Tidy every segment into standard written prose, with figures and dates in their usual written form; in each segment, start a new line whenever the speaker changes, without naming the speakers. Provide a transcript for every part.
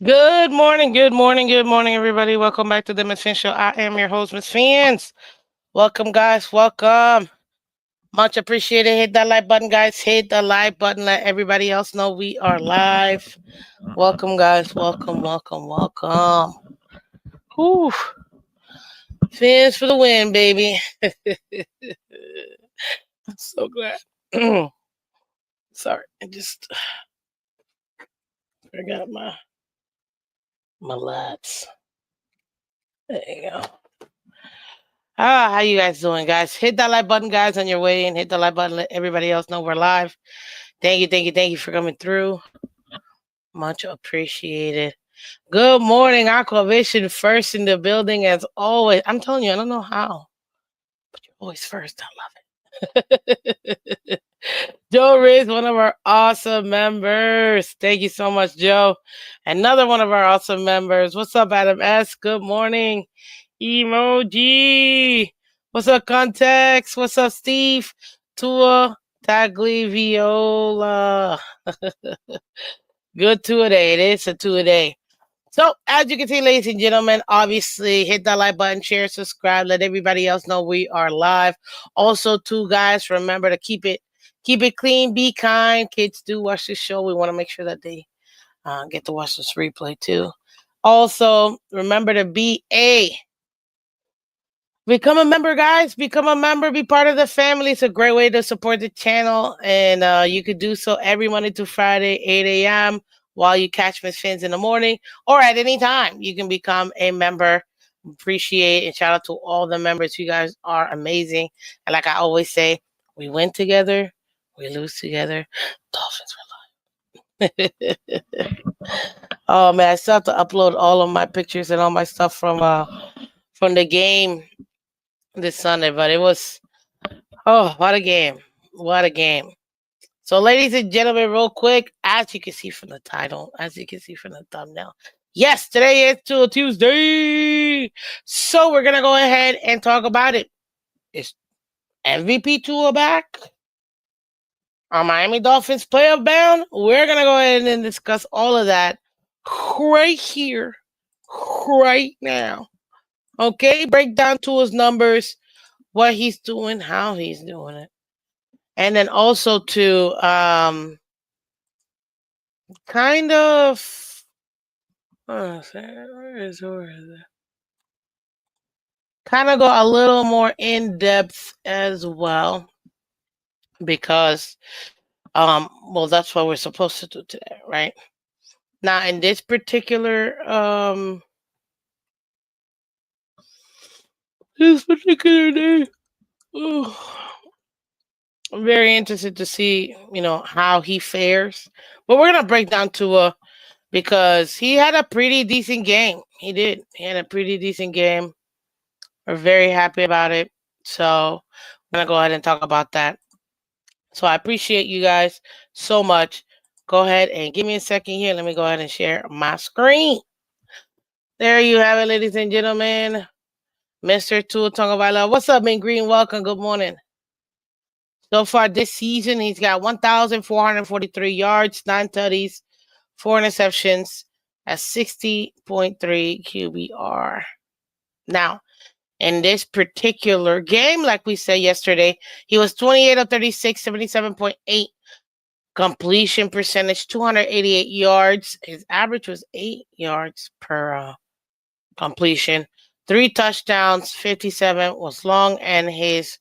Good morning, good morning, good morning, everybody. Welcome back to the Miss Fin Show. I am your host, Miss Fins. Welcome, guys. Welcome. Much appreciated. Hit that like button, guys. Hit the like button. Let everybody else know we are live. Welcome, guys. Welcome, welcome, welcome. Whew. Fins for the win, baby. I'm so glad. Sorry, I just forgot my lats. There you go. How you guys doing, guys? Hit that like button, guys, on your way and hit the like button. Let everybody else know we're live. Thank you for coming through. Much appreciated. Good morning, Aquavision. First in the building as always. I'm telling you, I don't know how, but you're always first. I love it. Joe Riz, one of our awesome members. Thank you so much, Joe. Another one of our awesome members. What's up, Adam S? Good morning. Emoji. What's up, Context? What's up, Steve? Tua Tagliviola. Good two a day. It is a two a day. So, as you can see, ladies and gentlemen, obviously hit that like button, share, subscribe, let everybody else know we are live. Also, too, guys, remember to keep it clean, be kind. Kids do watch this show. We want to make sure that they get to watch this replay too. Also, remember to become a member, guys. Become a member. Be part of the family. It's a great way to support the channel. And you could do so every Monday to Friday, 8 a.m. while you catch Miss Fins in the morning or at any time. You can become a member. Appreciate and shout out to all the members. You guys are amazing. And like I always say, we win together, we lose together. Dolphins for life. Oh man, I still have to upload all of my pictures and all my stuff from the game this Sunday, but it was what a game. What a game. So, ladies and gentlemen, real quick, as you can see from the title, as you can see from the thumbnail, yes, today is Tuesday. So, we're going to go ahead and talk about it. Is MVP Tua back? Are Miami Dolphins playoff bound? We're going to go ahead and discuss all of that right here, right now. Okay, break down Tua's numbers, what he's doing, how he's doing it. And then also to kind of where is it? Kind of go a little more in depth as well because well, that's what we're supposed to do today, right? Now in this particular day, I'm very interested to see, how he fares. But we're gonna break down Tua because he had a pretty decent game. He did. He had a pretty decent game. We're very happy about it. So we're gonna go ahead and talk about that. So I appreciate you guys so much. Go ahead and give me a second here. Let me go ahead and share my screen. There you have it, ladies and gentlemen. Mr. Tua Tagovailoa. What's up, Man Green? Welcome. Good morning. So far this season, he's got 1,443 yards, 9 tutties, 4 interceptions at 60.3 QBR. Now, in this particular game, like we said yesterday, he was 28 of 36, 77.8 completion percentage, 288 yards. His average was 8 yards per completion. 3 touchdowns, 57 was long, and his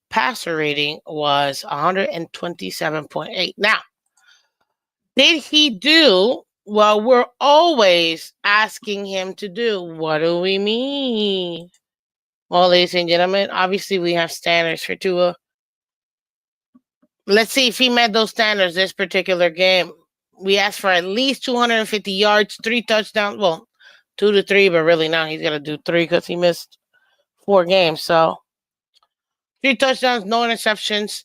passer rating was 127.8. Now, did he do what we're always asking him to do? What do we mean? Well, ladies and gentlemen, obviously we have standards for Tua. Let's see if he met those standards this particular game. We asked for at least 250 yards, 3 touchdowns. Well, 2 to 3, but really now he's going to do 3 because he missed 4 games. So 3 touchdowns, no interceptions,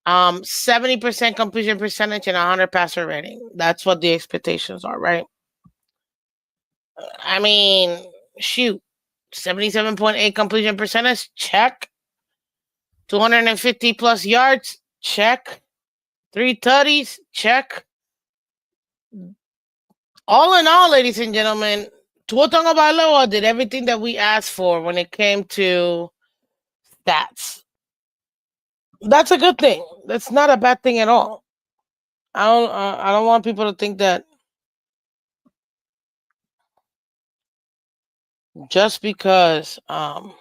70% completion percentage, and 100 passer rating. That's what the expectations are, right? I mean, shoot, 77.8 completion percentage, check. 250 plus yards, check. 3 tutties, check. All in all, ladies and gentlemen, Tua Tagovailoa did everything that we asked for when it came to stats. That's a good thing. That's not a bad thing at all. I don't want people to think that just because to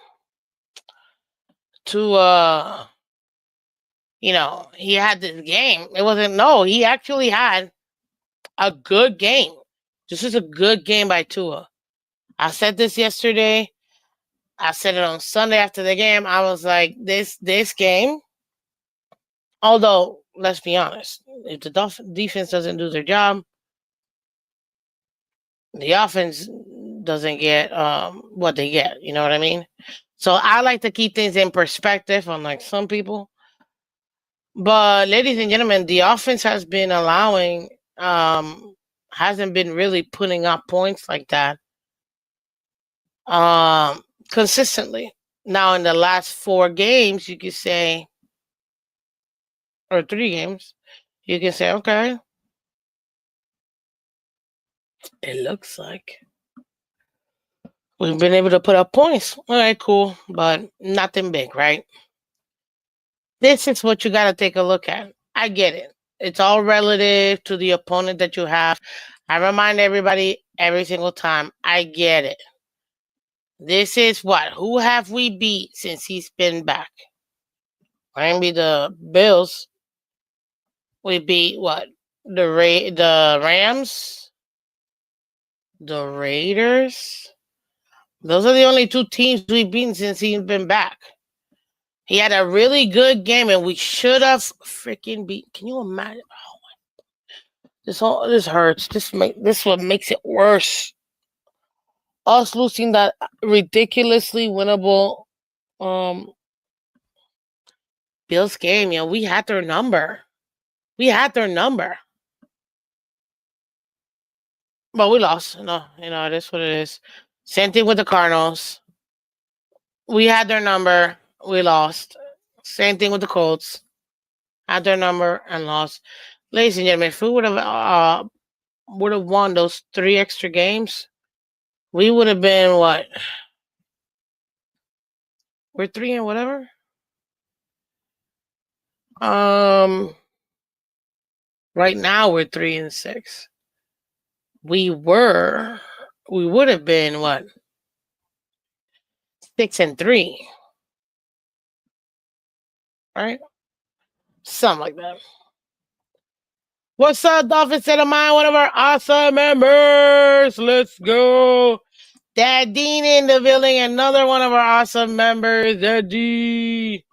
he had this game. It wasn't no, he actually had a good game. This is a good game by Tua. I said this yesterday. I said it on Sunday after the game. I was like, this game, although let's be honest, if the defense doesn't do their job, the offense doesn't get what they get. You know what I mean? So I like to keep things in perspective, unlike some people. But ladies and gentlemen, the offense has been allowing hasn't been really putting up points like that um consistently. Now in the last 4 games, you could say, or 3 games, you can say, okay, it looks like we've been able to put up points. All right, cool, but nothing big, right? This is what you got to take a look at. I get it. It's all relative to the opponent that you have. I remind everybody every single time. I get it. This is what? Who have we beat since he's been back? Maybe the Bills. We beat what? The Rams, the Raiders. Those are the only 2 teams we've beaten since he's been back. He had a really good game, and we should have freaking beat. Can you imagine? Oh, this hurts. This what makes it worse. Us losing that ridiculously winnable um Bills game. We had their number. We had their number, but we lost. No, it is what it is. Same thing with the Cardinals. We had their number. We lost. Same thing with the Colts. Had their number and lost. Ladies and gentlemen, if we would have won those 3 extra games, we would have been what? We're 3 and whatever. Right now we're 3 and 6. We would have been what? 6 and 3, right? Something like that. What's up, Dolphins Set of Mind? One of our awesome members. Let's go. Dad Dean in the building. Another one of our awesome members. Daddy.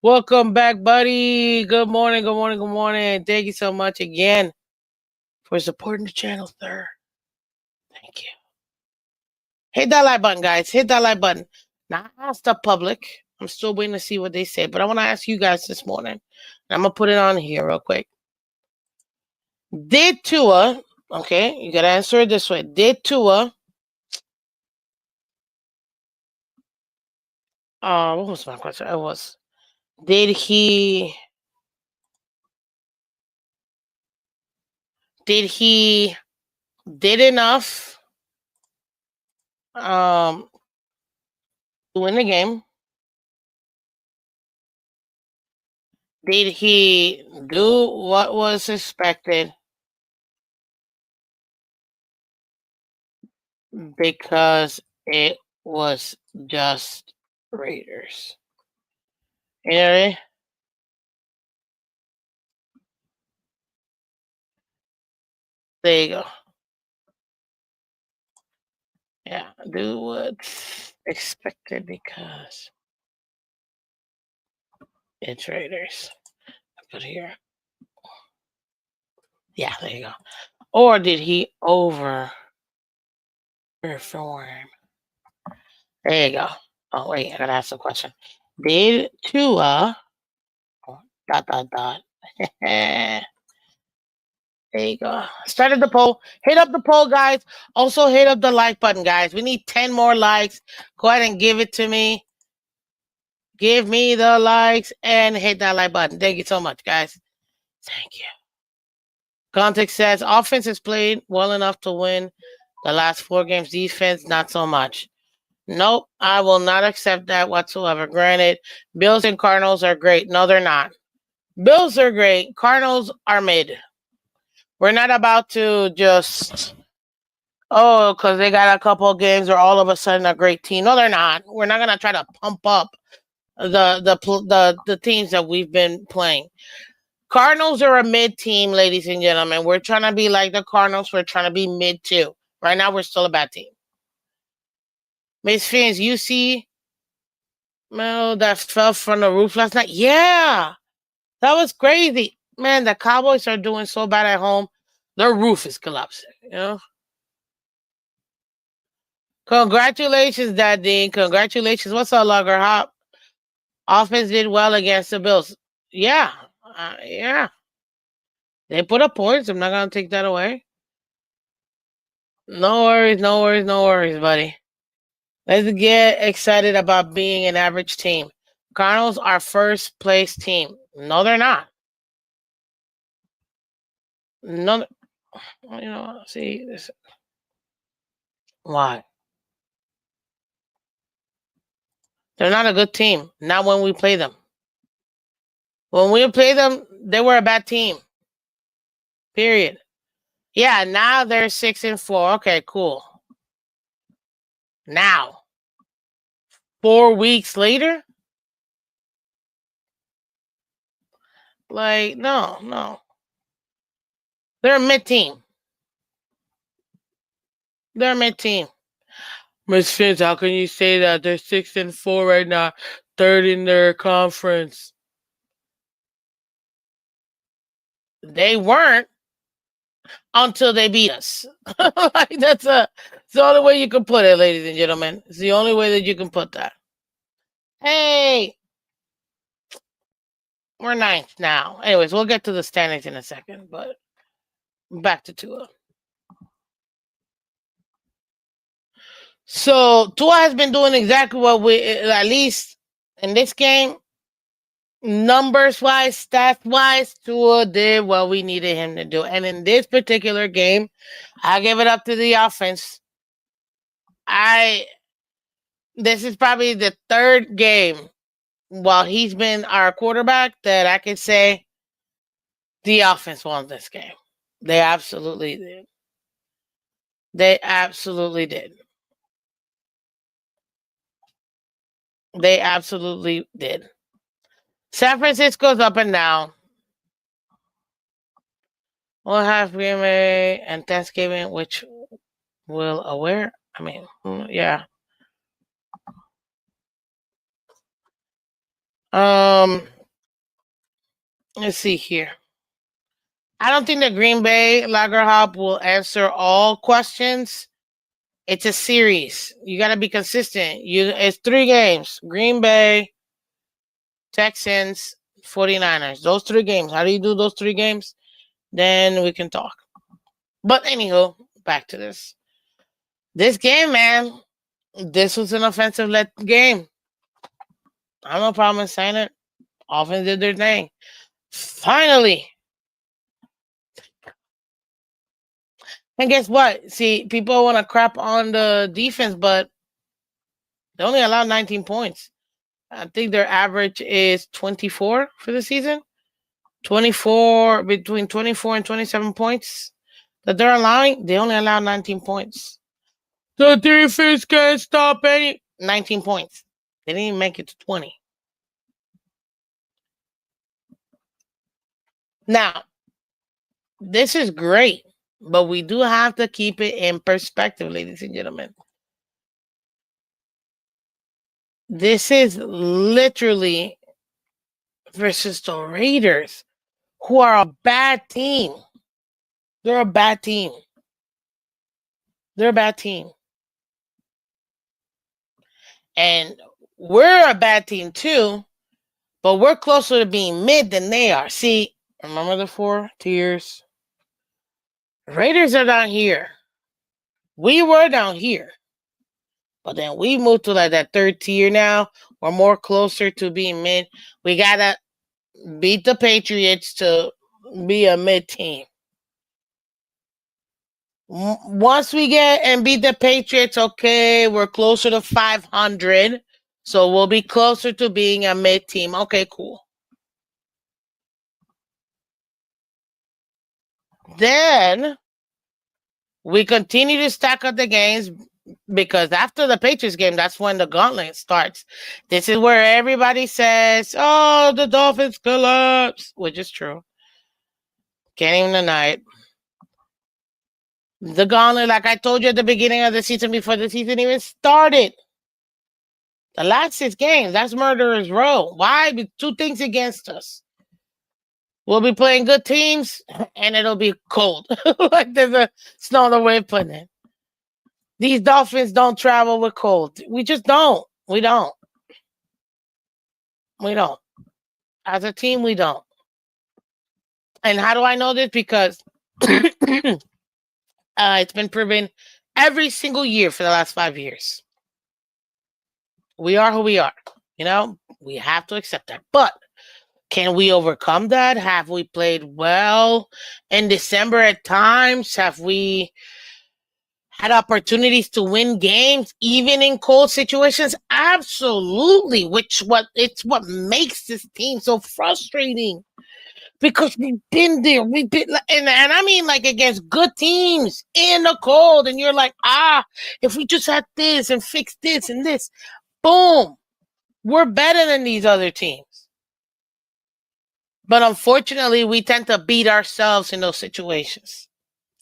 Welcome back, buddy. Good morning, good morning, good morning. Thank you so much again for supporting the channel, sir. Thank you. Hit that like button, guys. Hit that like button. Now, I asked the public. I'm still waiting to see what they say, but I want to ask you guys this morning. I'm going to put it on here real quick. Did Tua, okay, you got to answer it this way. Did Tua, what was my question? It was, did he did enough to win the game? Did he do what was expected? Because it was just Raiders. You know what I mean? There you go. Yeah, do what's expected because it's Raiders. Put here. Yeah, there you go. Or did he overperform? There you go. Oh wait, I gotta ask a question. Did Tua dot there you go. Started the poll. Hit up the poll, guys. Also hit up the like button, guys. We need 10 more likes. Go ahead and give it to me. Give me the likes and hit that like button. Thank you so much, guys. Thank you. Context says offense has played well enough to win the last 4 games. Defense, not so much. Nope, I will not accept that whatsoever. Granted, Bills and Cardinals are great. No, they're not. Bills are great. Cardinals are mid. We're not about to just because they got a couple of games, or all of a sudden a great team. No, they're not. We're not gonna try to pump up the teams that we've been playing. Cardinals are a mid team, ladies and gentlemen. We're trying to be like the Cardinals. We're trying to be mid too. Right now, we're still a bad team. Miss Phins, you see Mel that fell from the roof last night? Yeah, that was crazy. Man, the Cowboys are doing so bad at home. Their roof is collapsing, you know? Congratulations, Daddy. Congratulations. What's up, Logger Hop? Offense did well against the Bills. Yeah. Yeah. They put up points. I'm not going to take that away. No worries, no worries, no worries, buddy. Let's get excited about being an average team. Cardinals are first place team. No, they're not. No, see this. Why? They're not a good team. Not when we play them. When we play them, they were a bad team. Period. Yeah, now they're 6-4. Okay, cool. Now, 4 weeks later, like no. They're a mid team. They're a mid team. Miss Fins, how can you say that? They're 6-4 right now, third in their conference. They weren't until they beat us. Like it's the only way you can put it, ladies and gentlemen. It's the only way that you can put that. Hey, we're ninth now. Anyways, we'll get to the standings in a second, but back to Tua. So Tua has been doing exactly what we, at least in this game, numbers wise, stats wise, Tua did what we needed him to do. And in this particular game, I give it up to the offense. This is probably the third game while he's been our quarterback that I can say the offense won this game. They absolutely did. They absolutely did. They absolutely did. San Francisco's up and down. We'll have Green Bay and Thanksgiving, which will aware. I mean, yeah. Let's see here. I don't think the Green Bay Lager Hop will answer all questions. It's a series. You got to be consistent. It's 3 games. Green Bay, Texans, 49ers. Those 3 games. How do you do those 3 games? Then we can talk. But anywho, back to this. This game, man. This was an offensive-led game. I have no problem in saying it. Offense did their thing. Finally. And guess what? See, people want to crap on the defense, but they only allowed 19 points. I think their average is 24 for the season. 24, between 24 and 27 points that they're allowing. They only allow 19 points. The defense can't stop 19 points. They didn't even make it to 20. Now, this is great, but we do have to keep it in perspective, ladies and gentlemen. This is literally versus the Raiders, who are a bad team. They're a bad team. They're a bad team. And we're a bad team too, but we're closer to being mid than they are. See, remember the 4 tiers? Raiders are down here. We were down here. But then we moved to like that 3rd tier now. We're more closer to being mid. We gotta beat the Patriots to be a mid team. Once we get and beat the Patriots, okay, we're closer to 500. So we'll be closer to being a mid team. Okay, cool. Then we continue to stack up the games because after the Patriots game, that's when the gauntlet starts. This is where everybody says, "Oh, the Dolphins collapse," which is true. Can't even deny it. The gauntlet, like I told you at the beginning of the season, before the season even started, the last 6 games, that's murderer's row. Why? Two things against us. We'll be playing good teams, and it'll be cold. Like there's a snow other way of putting it. These Dolphins don't travel with cold. We just don't. We don't. We don't. As a team, we don't. And how do I know this? Because it's been proven every single year for the last 5 years. We are who we are. You know, we have to accept that. But can we overcome that? Have we played well in December at times? Have we had opportunities to win games even in cold situations? Absolutely. It's what makes this team so frustrating. Because we've been there. We've been and I mean like against good teams in the cold, and you're like, if we just had this and fix this and this, boom. We're better than these other teams. But unfortunately, we tend to beat ourselves in those situations.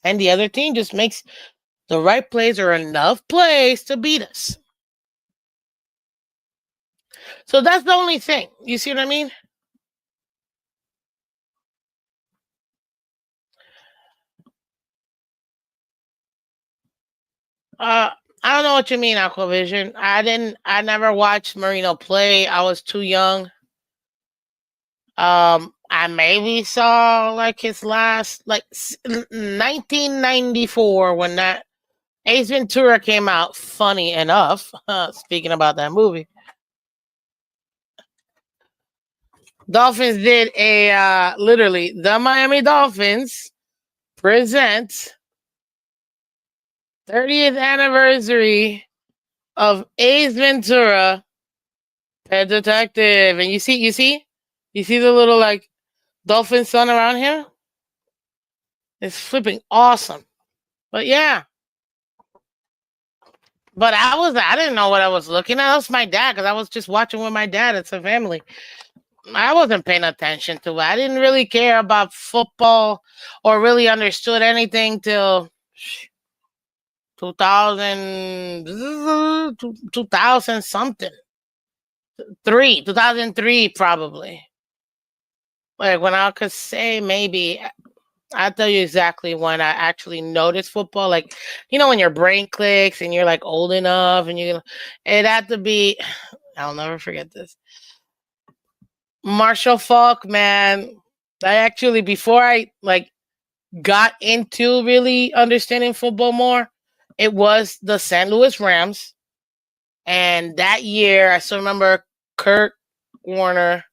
And the other team just makes the right plays or enough plays to beat us. So that's the only thing. You see what I mean? I don't know what you mean, Aquavision. I never watched Marino play. I was too young. I maybe saw like his last, like 1994 when that Ace Ventura came out. Funny enough, speaking about that movie, Dolphins did a literally the Miami Dolphins present 30th anniversary of Ace Ventura, Pet Detective, and you see the little like dolphin sun around here. It's flipping awesome. But yeah, but I didn't know what I was looking at. That was my dad because I was just watching with my dad. It's a family. I wasn't paying attention to it. I didn't really care about football or really understood anything till 2000, 2000 something. 2003 probably. Like when I could say maybe I'll tell you exactly when I actually noticed football. Like, you know, when your brain clicks and you're like old enough and it had to be, I'll never forget this. Marshall Falk, man. I actually, before I like got into really understanding football more, it was the St. Louis Rams. And that year, I still remember Kurt Warner,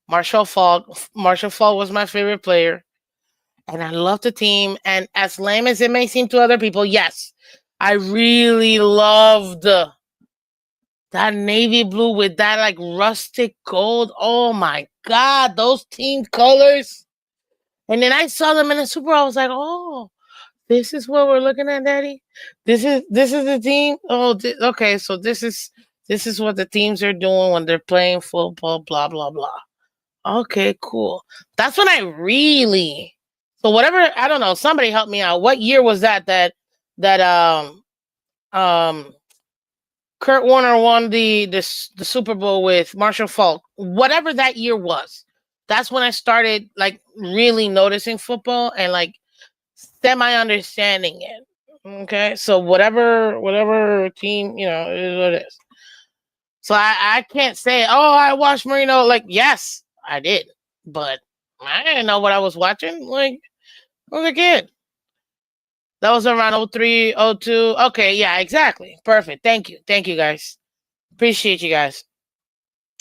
Marshall Falk. Marshall Falk was my favorite player. And I love the team. And as lame as it may seem to other people, yes, I really loved that navy blue with that like rustic gold. Oh my God, those team colors. And then I saw them in the Super Bowl. I was like, oh, this is what we're looking at, Daddy. This is the team. Oh, okay. So this is what the teams are doing when they're playing football. Blah blah blah. Okay, cool. That's when I really. So whatever, I don't know. Somebody help me out. What year was that um Kurt Warner won the Super Bowl with Marshall Falk? Whatever that year was, that's when I started like really noticing football and like semi understanding it. Okay, so whatever team, it is what it is. So I can't say, oh, I watched Marino. Like, yes, I did, but I didn't know what I was watching. Like, I was a kid. That was around 03, 02. Okay, yeah, exactly. Perfect. Thank you. Thank you, guys. Appreciate you guys.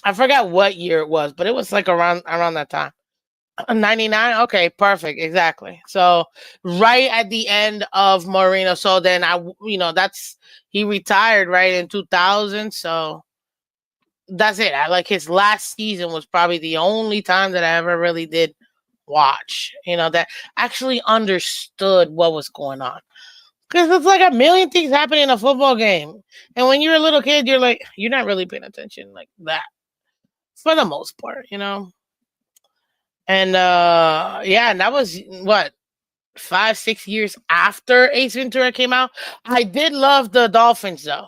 I forgot what year it was, but it was like around that time. '99. Okay, perfect, exactly. So right at the end of Marino. So then that's he retired right in 2000. So that's it. I like his last season was probably the only time that I ever really did watch. That actually understood what was going on. Because it's like a million things happen in a football game. And when you're a little kid, you're not really paying attention like that for the most part. And yeah, and that was what 5, 6 years after Ace Ventura came out. I did love the Dolphins though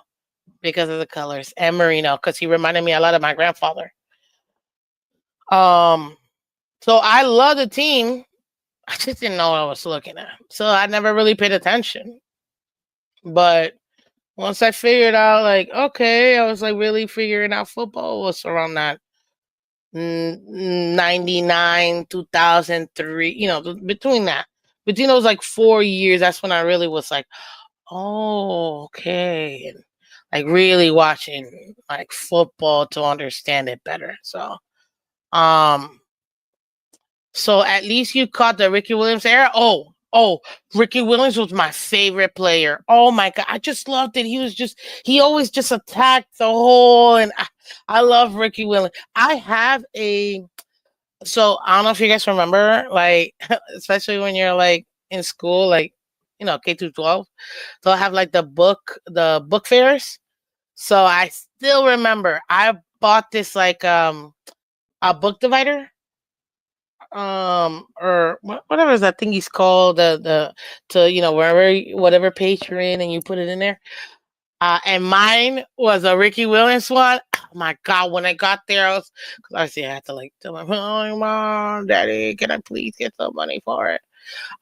because of the colors and Marino because he reminded me a lot of my grandfather. Um, so I love the team. I just didn't know what I was looking at, so I never really paid attention. But once I figured out, like, okay, I was like really figuring out football was around that 99, 2003, between those like 4 years, that's when I really was like, oh, okay. And like really watching like football to understand it better. Um, so at least you caught the Ricky Williams era. Oh, Ricky Williams was my favorite player. Oh my god, I just loved it. He always just attacked the hole, and I love Ricky Williams. I have a so I don't know if you guys remember, like especially when you're like in school, like K through 12. So I have like the book fairs. So I still remember I bought this like a book divider or whatever is that thing he's called the to wherever whatever page you're in and you put it in there. And mine was a Ricky Williams one. Oh my god, when I got there, cause I had to like tell my mom, daddy, can I please get some money for it?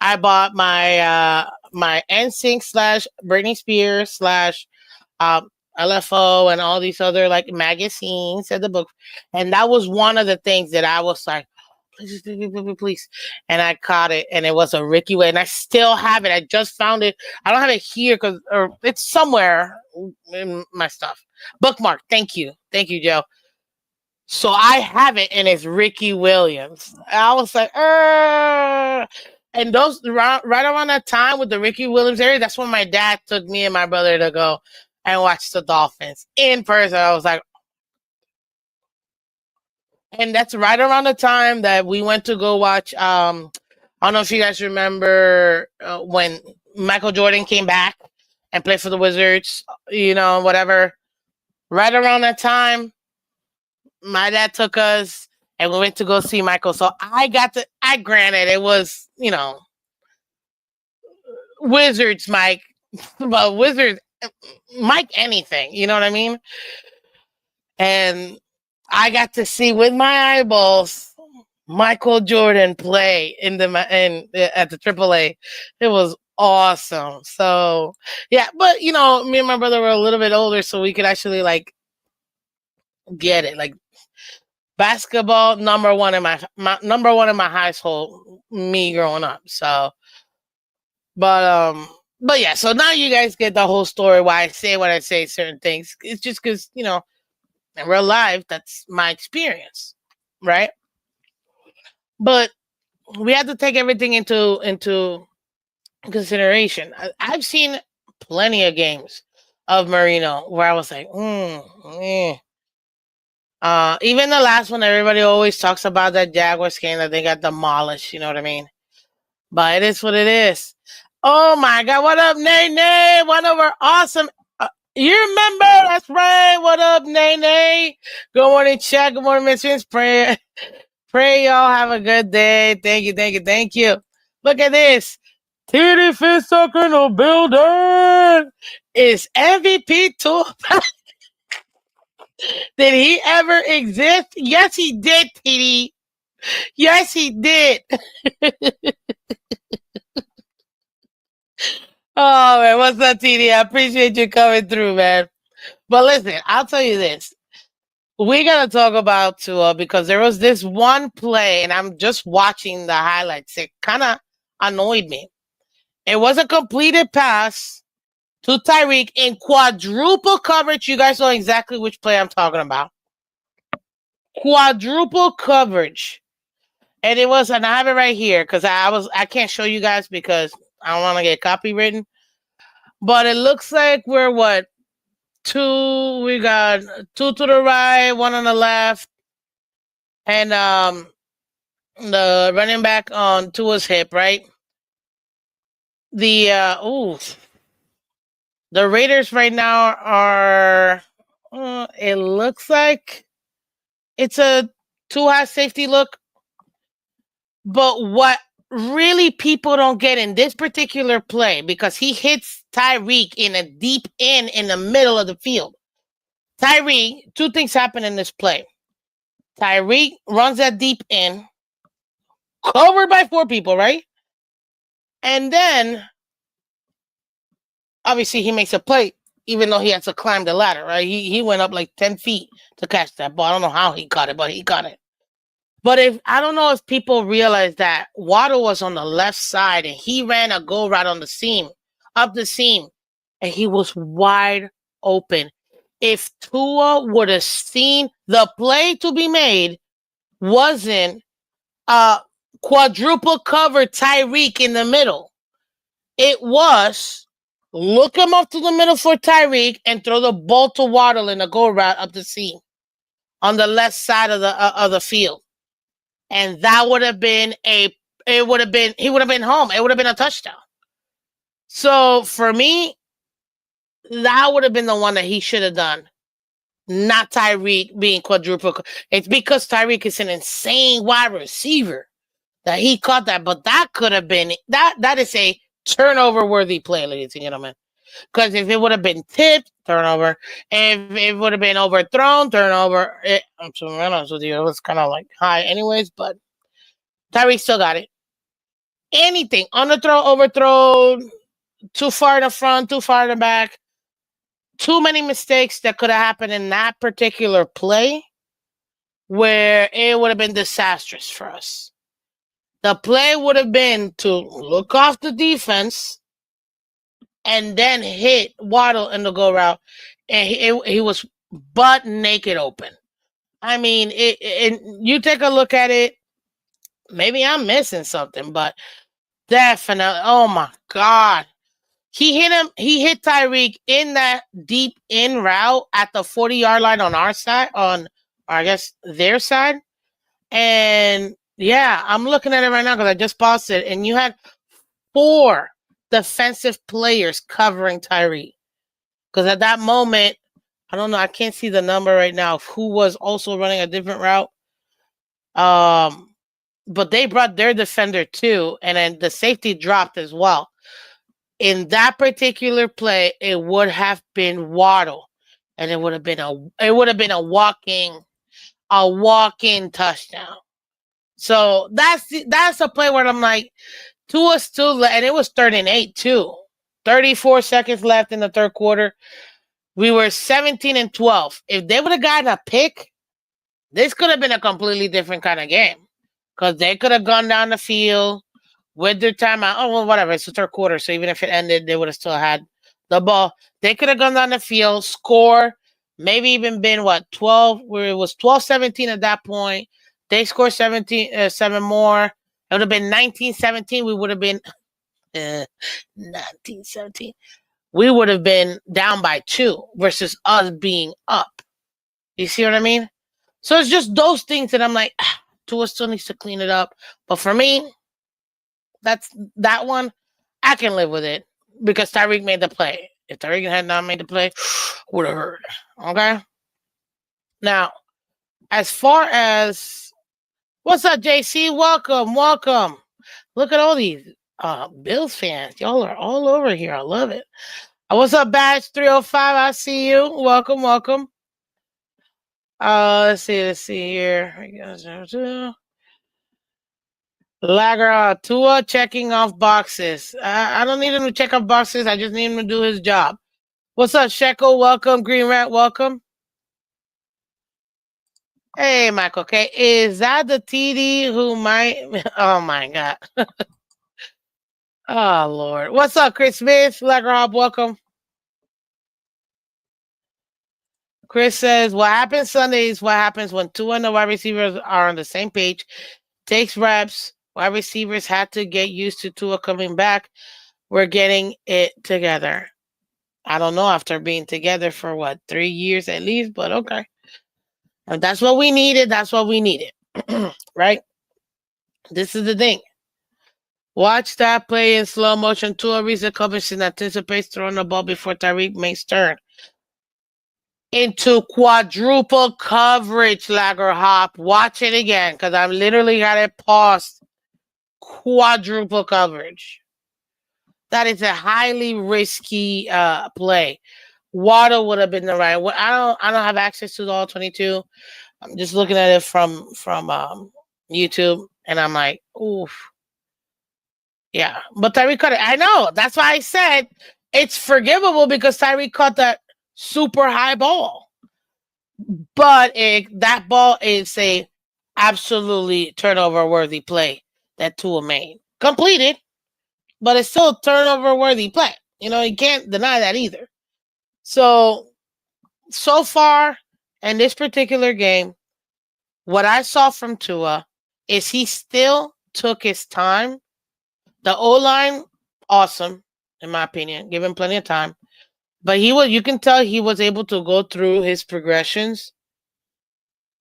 I bought my NSYNC slash Britney Spears slash um LFO and all these other like magazines and the book, and that was one of the things that I was like, please, please, please, please. And I caught it, and it was a Ricky Way, and I still have it. I just found it. I don't have it here or it's somewhere in my stuff. Bookmark. Thank you, Joe. So I have it, and it's Ricky Williams. I was like, and those right around that time with the Ricky Williams area, that's when my dad took me and my brother to go and watch the Dolphins in person. I was like, and that's right around the time that we went to go watch. I don't know if you guys remember when Michael Jordan came back and played for the Wizards. Whatever. Right around that time, my dad took us and we went to go see Michael. So I got to. I granted it was Wizards, Mike, but Wizards, Mike, anything. You know what I mean? And I got to see with my eyeballs Michael Jordan play at the AAA. It was awesome. So yeah, but me and my brother were a little bit older, so we could actually like get it. Like basketball, number one in my number one in my household. Me growing up. So, but yeah. So now you guys get the whole story. Why I say what I say, certain things. It's just because in real life, that's my experience, right? But we have to take everything into consideration. I've seen plenty of games of Marino where I was like, eh. Even the last one, everybody always talks about that Jaguars game that they got demolished. You know what I mean? But it is what it is. Oh my God! What up, Nay Nay? One of our awesome. You remember? That's right. What up, Nay Nay? Good morning, Chad. Good morning, Miss Vince. Pray y'all have a good day. Thank you, thank you, thank you. Look at this. TD Phins in the building. Is MVP tour? Did he ever exist? Yes, he did, TD. Yes, he did. Oh, man. What's up, TD? I appreciate you coming through, man. But listen, I'll tell you this. We got to talk about Tua because there was this one play, and I'm just watching the highlights. It kind of annoyed me. It was a completed pass to Tyreek in quadruple coverage. You guys know exactly which play I'm talking about. Quadruple coverage. And it was, and I have it right here because I can't show you guys because I don't want to get copywritten. But it looks like we're what two? We got two to the right, one on the left, and the running back on Tua's hip, right? The Raiders right now are. It looks like it's a two high safety look. But what really people don't get in this particular play, because he hits Tyreek in a deep in the middle of the field. Tyreek, two things happen in this play. Tyreek runs that deep in, covered by four people, right? And then obviously he makes a play, even though he has to climb the ladder, right? He went up like 10 feet to catch that ball. I don't know how he caught it, but he caught it. But if I don't know if people realize that Waddle was on the left side and he ran a go route on the seam, up the seam, and he was wide open. If Tua would have seen the play to be made, wasn't quadruple cover Tyreek in the middle. It was look him up to the middle for Tyreek and throw the ball to Waddle in a go route up the seam on the left side of the field. And that would have been he would have been home. It would have been a touchdown. So for me, that would have been the one that he should have done. Not Tyreek being quadruple. It's because Tyreek is an insane wide receiver that he caught that. But that could have been that is a turnover worthy play, ladies and gentlemen. Because if it would have been tipped, turnover. If it would have been overthrown, turnover. I'm so honest with you, it was kind of like high, anyways. But Tyreek still got it. Anything underthrow, overthrow, too far in the front, too far in the back. Too many mistakes that could have happened in that particular play, where it would have been disastrous for us. The play would have been to look off the defense and then hit Waddle in the go route, and he was butt naked open. I mean, you take a look at it. Maybe I'm missing something, but definitely. Oh my God. He hit him. He hit Tyreek in that deep in route at the 40-yard line on our side, or I guess their side. And yeah, I'm looking at it right now because I just paused it, and you had 4 defensive players covering Tyreek. Because at that moment, I don't know, I can't see the number right now of who was also running a different route. But they brought their defender too, and then the safety dropped as well. In that particular play, it would have been Waddle, and it would have been a walking touchdown. So that's a play where I'm like, Tua still, and it was 3rd and 8 too. 34 seconds left in the third quarter. We were 17 and 12. If they would have gotten a pick, this could have been a completely different kind of game, because they could have gone down the field with their timeout. Oh, well, whatever. It's the third quarter, so even if it ended, they would have still had the ball. They could have gone down the field, score, maybe even been, 12, where it was 12-17 at that point. They scored 7 more. It would have been 19-17. We would have been 19-17. We would have been down by 2 versus us being up. You see what I mean? So it's just those things that I'm like, Tua still needs to clean it up. But for me, that one, I can live with it because Tyreek made the play. If Tyreek had not made the play, would have hurt. Okay? Now, as far as what's up, JC? Welcome. Look at all these Bills fans. Y'all are all over here. I love it. What's up, Badge 305? I see you. Welcome. Let's see here. Lager Tua checking off boxes. I don't need him to check off boxes. I just need him to do his job. What's up, Shekel? Welcome. Green Rat, welcome. Hey, Michael. Okay, is that the TD who might? Oh my God. Oh Lord. What's up, Chris Smith? Lager Hop, welcome. Chris says, what happens Sunday is what happens when 2 and the wide receivers are on the same page. Takes reps. Wide receivers had to get used to Tua coming back. We're getting it together. I don't know after being together for what, 3 years at least, but okay. And that's what we needed. That's what we needed. Right? This is the thing. Watch that play in slow motion. Tua reads the coverage and anticipates throwing the ball before Tyreek makes turn. Into quadruple coverage, Lagger Hop. Watch it again because I'm literally got it paused. Quadruple coverage. That is a highly risky play. Waddle would have been the right. I don't have access to the all 22. I'm just looking at it from YouTube, and I'm like, oof. Yeah, but Tyreek caught it. I know. That's why I said it's forgivable because Tyreek caught that super high ball. But that ball is a absolutely turnover worthy play that Tua made. Completed, but it's still a turnover worthy play. You know, you can't deny that either. So far in this particular game, what I saw from Tua is he still took his time. The O-line, awesome, in my opinion. Give him plenty of time. But you can tell he was able to go through his progressions.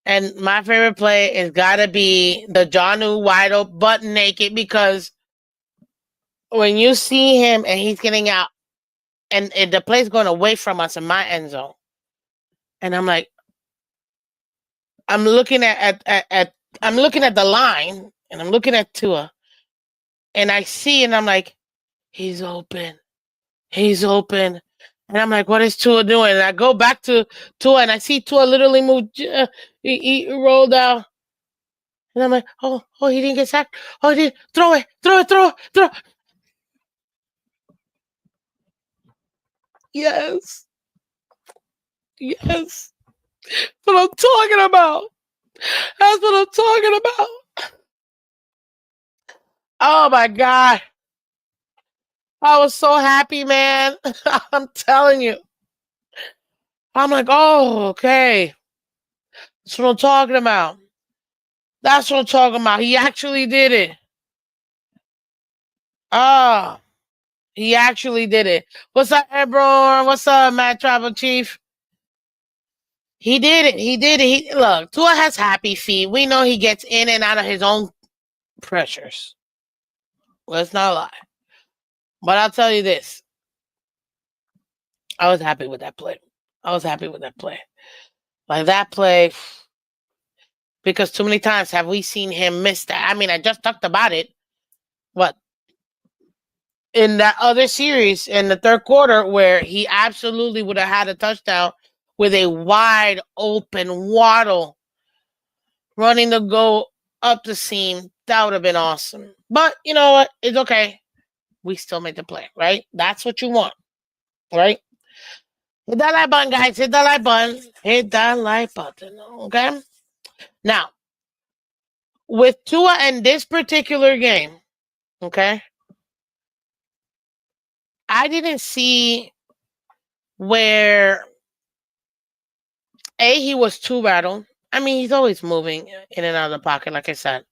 And my favorite play has got to be the Jonnu wide open, butt naked, because when you see him and he's getting out, and the play's going away from us in my end zone, and I'm like, I'm looking at I'm looking at the line, and I'm looking at Tua, and I see, and I'm like, he's open, and I'm like, what is Tua doing? And I go back to Tua, and I see Tua literally move. He rolled out. And I'm like, oh, he didn't get sacked. Oh, he did. Throw it. Yes. That's what I'm talking about. That's what I'm talking about. Oh, my God. I was so happy, man. I'm telling you. I'm like, oh, okay. That's what I'm talking about. He actually did it. Oh, he actually did it. What's up, Ebron? What's up, Matt Tribal Chief? He did it. Look, Tua has happy feet. We know he gets in and out of his own pressures. Let's not lie. But I'll tell you this. I was happy with that play. Like that play, because too many times have we seen him miss that. I mean, I just talked about it. What? In that other series in the third quarter where he absolutely would have had a touchdown with a wide open Waddle running the goal up the seam. That would have been awesome. But you know what? It's okay. We still made the play, right? That's what you want, right? Hit that like button, guys. Hit that like button. Hit that like button, okay? Now, with Tua in this particular game, okay, I didn't see where he was too rattled. I mean, he's always moving in and out of the pocket, like I said.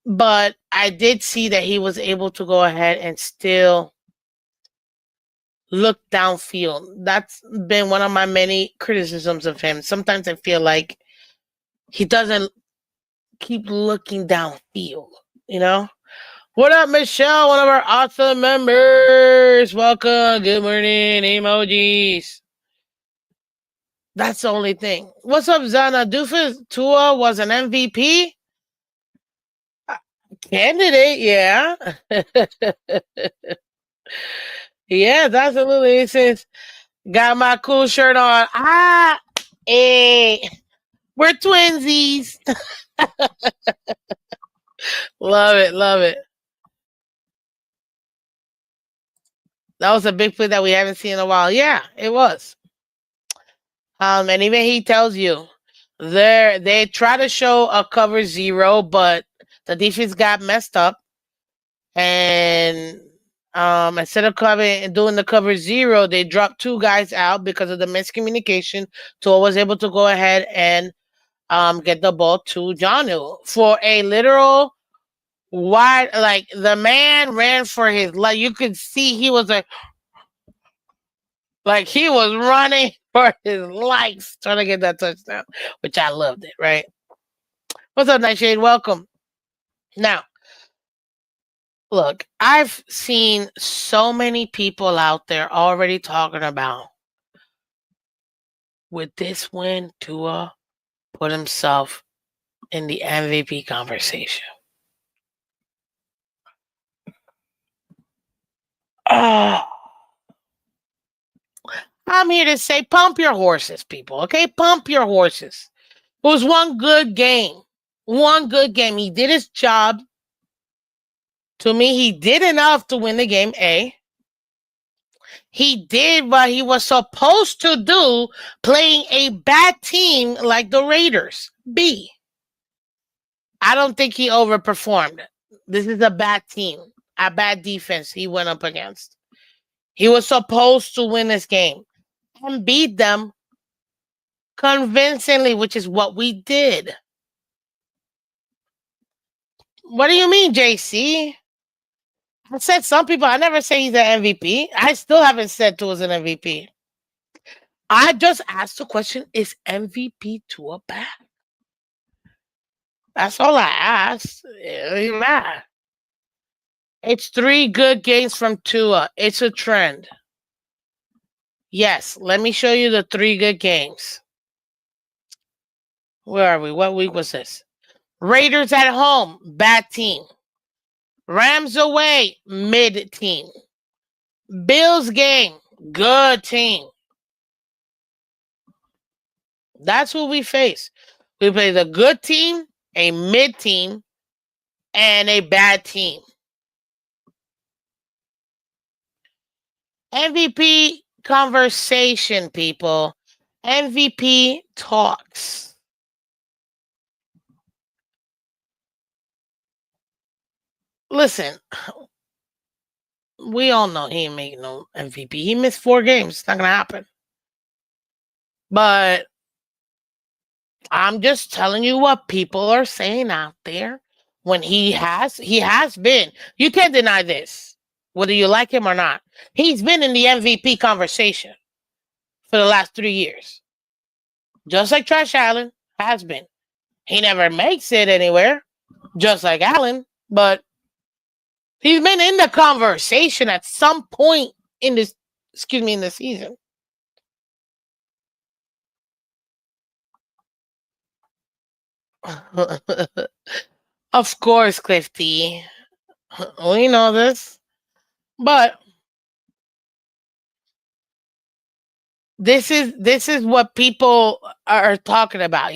But I did see that he was able to go ahead and still look downfield. That's been one of my many criticisms of him. Sometimes I feel like he doesn't keep looking downfield, you know? What up, Michelle? One of our awesome members. Welcome. Good morning. Emojis. That's the only thing. What's up, Zana? Doofus Tua was an MVP? Candidate, yeah. Yes, absolutely. He says, got my cool shirt on. Hey, we're twinsies. Love it. That was a big play that we haven't seen in a while. Yeah, it was. And even he tells you they try to show a cover zero, but the defense got messed up. And instead of doing the cover zero, they dropped two guys out because of the miscommunication. Tua was able to go ahead and get the ball to Janu for a literal wide. Like the man ran for his life. You could see he was like he was running for his life trying to get that touchdown, which I loved it. Right? What's up, Nightshade? Welcome. Now, look, I've seen so many people out there already talking about with this win, Tua put himself in the MVP conversation. Oh, I'm here to say, pump your horses, people. Okay, pump your horses. It was one good game. One good game. He did his job. To me, he did enough to win the game. A. He did what he was supposed to do, playing a bad team like the Raiders. B. I don't think he overperformed. This is a bad team, a bad defense he went up against. He was supposed to win this game and beat them convincingly, which is what we did. What do you mean, JC? I said some people, I never say he's an MVP. I still haven't said Tua's an MVP. I just asked the question, is MVP Tua bad? That's all I asked. You're mad. It's 3 good games from Tua. It's a trend. Yes, let me show you the 3 good games. Where are we? What week was this? Raiders at home, bad team. Rams away, mid team. Bills game, good team. That's who we face. We play the good team, a mid team, and a bad team. MVP conversation, people. MVP talks. Listen, we all know he ain't making no MVP. He missed 4 games. It's not gonna happen. But I'm just telling you what people are saying out there. When he has been. You can't deny this, whether you like him or not. He's been in the MVP conversation for the last 3 years. Just like Trash Allen has been. He never makes it anywhere, just like Allen, but he's been in the conversation at some point in this, in the season. Of course, Clifty. We know this. But this is what people are talking about,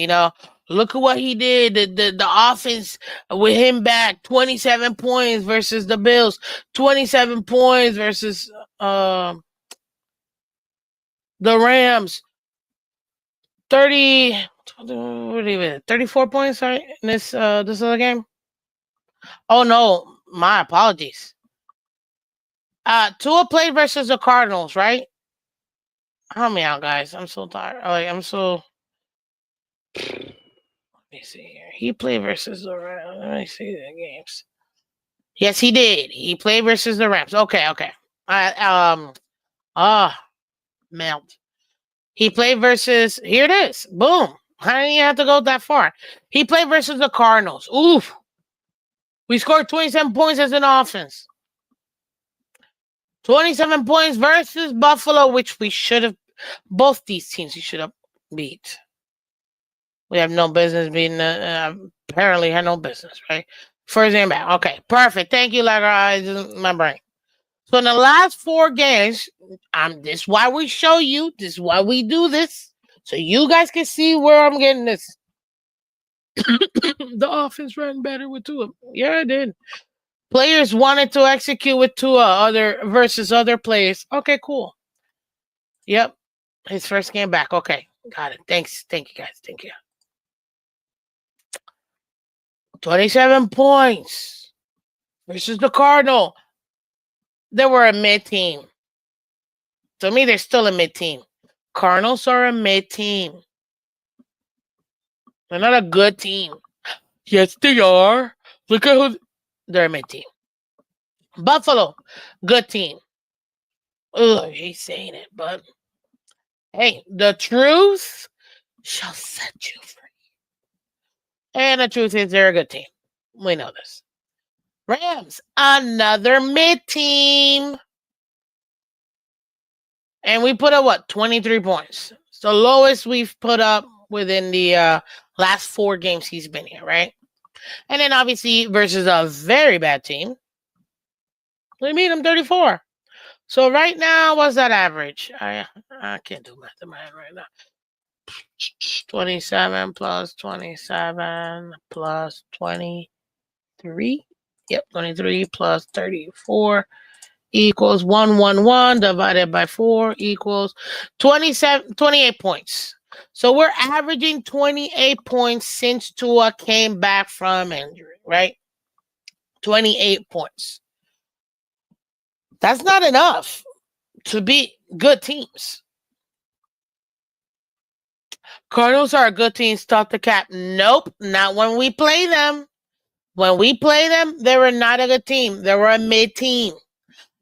Look at what he did. The offense with him back, 27 points versus the Bills, 27 points versus the Rams, 30 what even 34 points, sorry, in this other game. Oh no, my apologies. Tua played versus the Cardinals, right? Help me out, guys. I'm so tired. I'm so. Let me see here. He played versus the Rams. Let me see the games. Yes, he did. He played versus the Rams. Okay. Melt. He played versus. Here it is. Boom. I didn't even have to go that far. He played versus the Cardinals. Oof. We scored 27 points as an offense. 27 points versus Buffalo, which we should have. Both these teams we should have beat. We have no business beating. Apparently, had no business, right? First game back. Okay, perfect. Thank you, Lager. My brain. So in the last 4 games, this is why we show you. This is why we do this, so you guys can see where I'm getting this. The offense ran better with Tua. Yeah, it did. Players wanted to execute with Tua versus other players. Okay, cool. Yep. His first game back. Okay. Got it. Thanks. Thank you, guys. Thank you. 27 points versus the Cardinal. They were a mid team. To me, they're still a mid team. Cardinals are a mid team. They're not a good team. Yes, they are. Look at who they're a mid team. Buffalo, good team. Ugh, he's saying it, but hey, the truth shall set you free. And the truth is, they're a good team. We know this. Rams, another mid team. And we put up what? 23 points. It's the lowest we've put up within the last 4 games he's been here, right? And then obviously versus a very bad team, we beat him 34. So right now, what's that average? I can't do math in my head right now. 27 plus 27 plus 23. Yep, 23 plus 34 equals 111 divided by 4 equals 28 points. So we're averaging 28 points since Tua came back from injury, right? 28 points. That's not enough to beat good teams. Cardinals are a good team. Stop the cap. Nope, not when we play them. When we play them, they were not a good team. They were a mid team.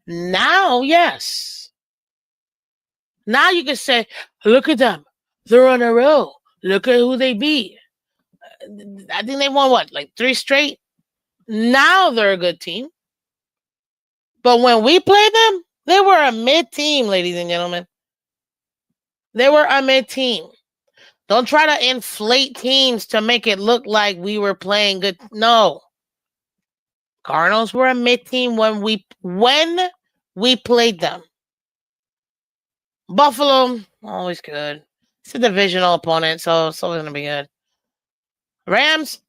Now, yes. Now you can say, look at them. They're on a roll. Look at who they beat. I think they won what, like 3 straight? Now they're a good team. But when we played them, they were a mid team, ladies and gentlemen. They were a mid team. Don't try to inflate teams to make it look like we were playing good. No. Cardinals were a mid team when we played them. Buffalo, always good. It's a divisional opponent, so it's always gonna be good. Rams,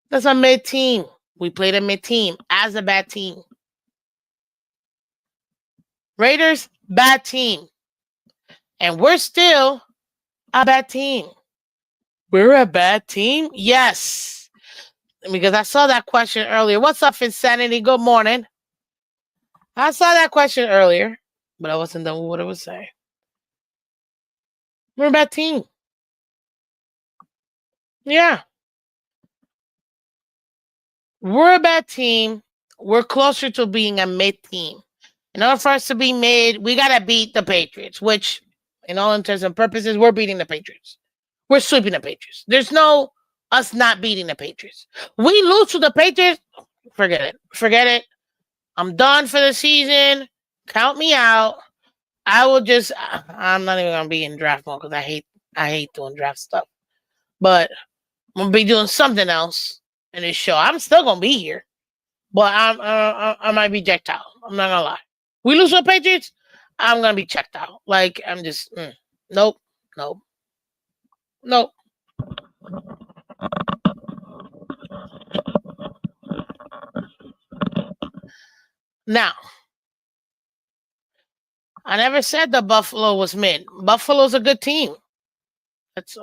that's a mid team. We played a mid team as a bad team. Raiders, bad team. And we're still a bad team. We're a bad team? Yes. Because I saw that question earlier. What's up, Insanity? Good morning. I saw that question earlier, but I wasn't done with what it was saying. We're a bad team. Yeah. We're a bad team. We're closer to being a mid team. In order for us to be mid, we got to beat the Patriots, which, in all intents and purposes, we're beating the Patriots. We're sweeping the Patriots. There's no us not beating the Patriots. We lose to the Patriots, forget it. Forget it. I'm done for the season. Count me out. I will just, I'm not even going to be in draft mode because I hate doing draft stuff. But I'm going to be doing something else in this show. I'm still going to be here. But I might be checked out. I'm not going to lie. We lose to the Patriots, I'm going to be checked out. Like, I'm just, nope. Now, I never said that Buffalo was mid. Buffalo's a good team.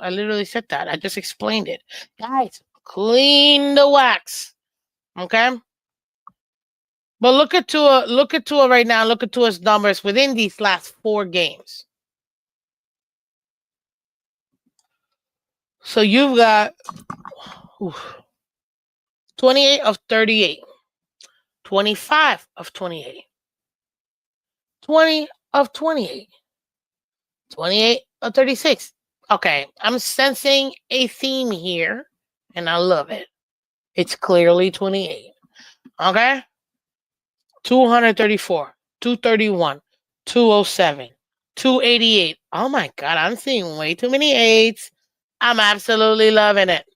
I literally said that. I just explained it. Guys, clean the wax. Okay? But look at Tua right now. Look at Tua's numbers within these last 4 games. So you've got 28 of 38, 25 of 28, 20 of 28, 28 of 36. Okay, I'm sensing a theme here, and I love it. It's clearly 28. Okay? 234, 231, 207, 288. Oh my God, I'm seeing way too many 8s. I'm absolutely loving it.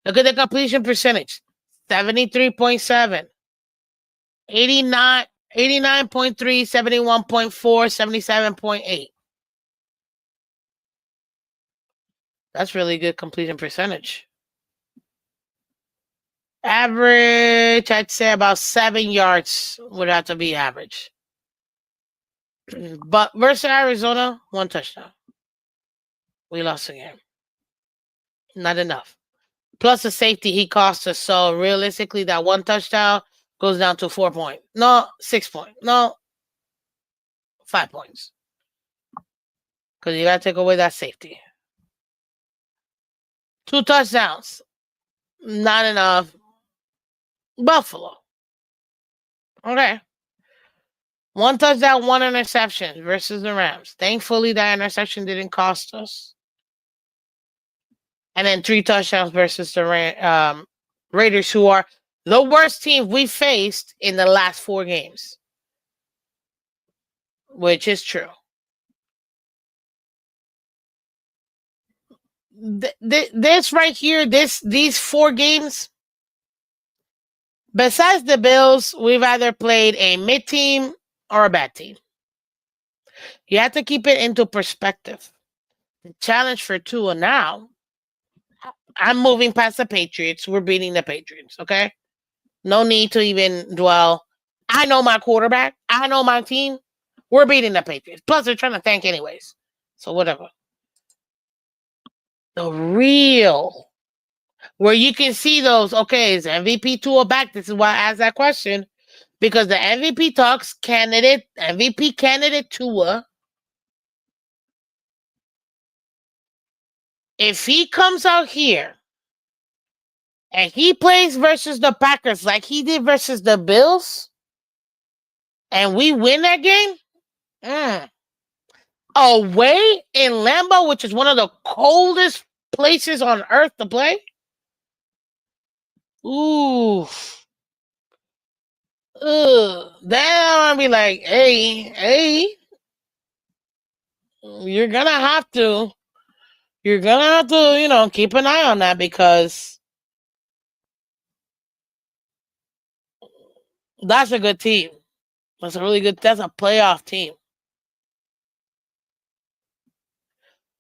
Look at the completion percentage. 73.7. 89, 89.3, 71.4, 77.8. That's really good completion percentage. Average, I'd say about 7 yards would have to be average. But versus Arizona, 1 touchdown. We lost the game. Not enough. Plus the safety he cost us. So realistically, that 1 touchdown goes down to 4 points. No, 6 points. No, 5 points. Because you got to take away that safety. 2 touchdowns. Not enough. Buffalo. Okay. 1 touchdown, 1 interception versus the Rams. Thankfully, that interception didn't cost us. And then 3 touchdowns versus the Raiders, who are the worst team we faced in the last 4 games. Which is true. This right here, these 4 games, besides the Bills, we've either played a mid team or a bad team. You have to keep it into perspective. The challenge for Tua now, I'm moving past the Patriots. We're beating the Patriots, okay? No need to even dwell. I know my quarterback. I know my team. We're beating the Patriots. Plus, they're trying to tank anyways. So whatever. The real, where you can see those, okay, is MVP Tua back? This is why I asked that question. Because the MVP talks candidate, MVP candidate Tua, if he comes out here and he plays versus the Packers like he did versus the Bills, and we win that game, away in Lambeau, which is one of the coldest places on earth to play, ooh, then I'll be like, hey, you're gonna have to, keep an eye on that, because that's a good team. That's a playoff team.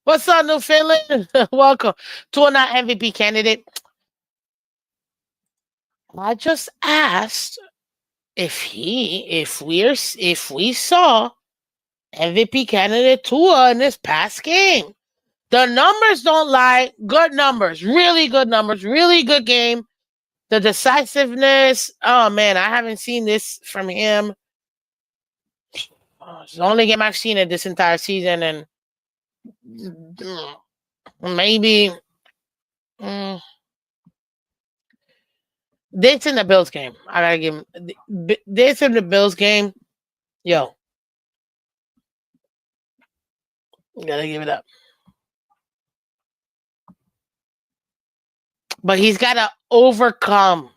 What's up, Newfoundland? Welcome to an MVP candidate. I just asked if we saw MVP candidate Tua in this past game. The numbers don't lie. Good numbers, really good numbers, really good game. The decisiveness. Oh man, I haven't seen this from him. It's the only game I've seen it this entire season, and maybe this in the Bills game. I gotta give him this in the Bills game. Yo, gotta give it up. But he's gotta overcome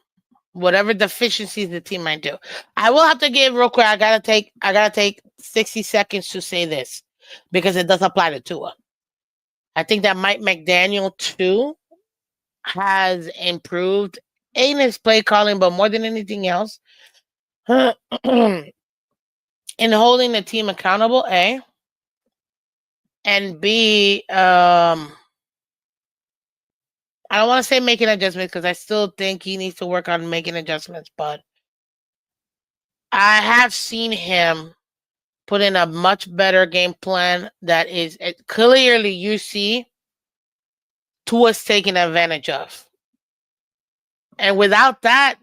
whatever deficiencies the team might do. I will have to give real quick. I gotta take 60 seconds to say this, because it does apply to Tua. I think that Mike McDaniel too has improved in his play calling, but more than anything else, in holding the team accountable, A, and B, I don't want to say making adjustments, because I still think he needs to work on making adjustments, but I have seen him put in a much better game plan that is clearly, you see, Tua's taking advantage of. And without that,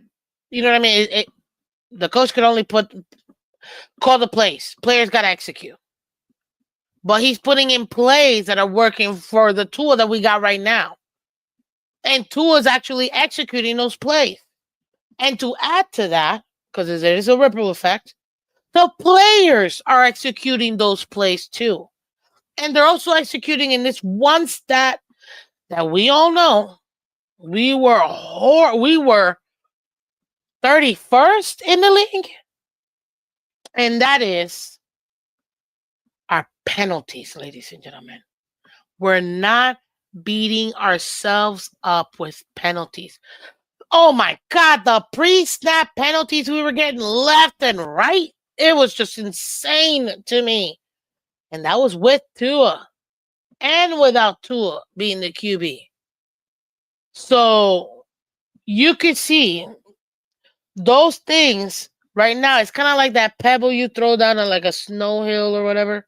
you know what I mean? The coach could only call the plays. Players got to execute. But he's putting in plays that are working for the Tua that we got right now. And Tua's actually executing those plays. And to add to that, because there is a ripple effect, the players are executing those plays too. And they're also executing in this one stat that we all know. We were 31st in the league. And that is our penalties, ladies and gentlemen. We're not beating ourselves up with penalties. Oh my God, the pre-snap penalties we were getting left and right. It was just insane to me. And that was with Tua and without Tua being the QB. So you could see those things right now. It's kind of like that pebble you throw down on like a snow hill or whatever.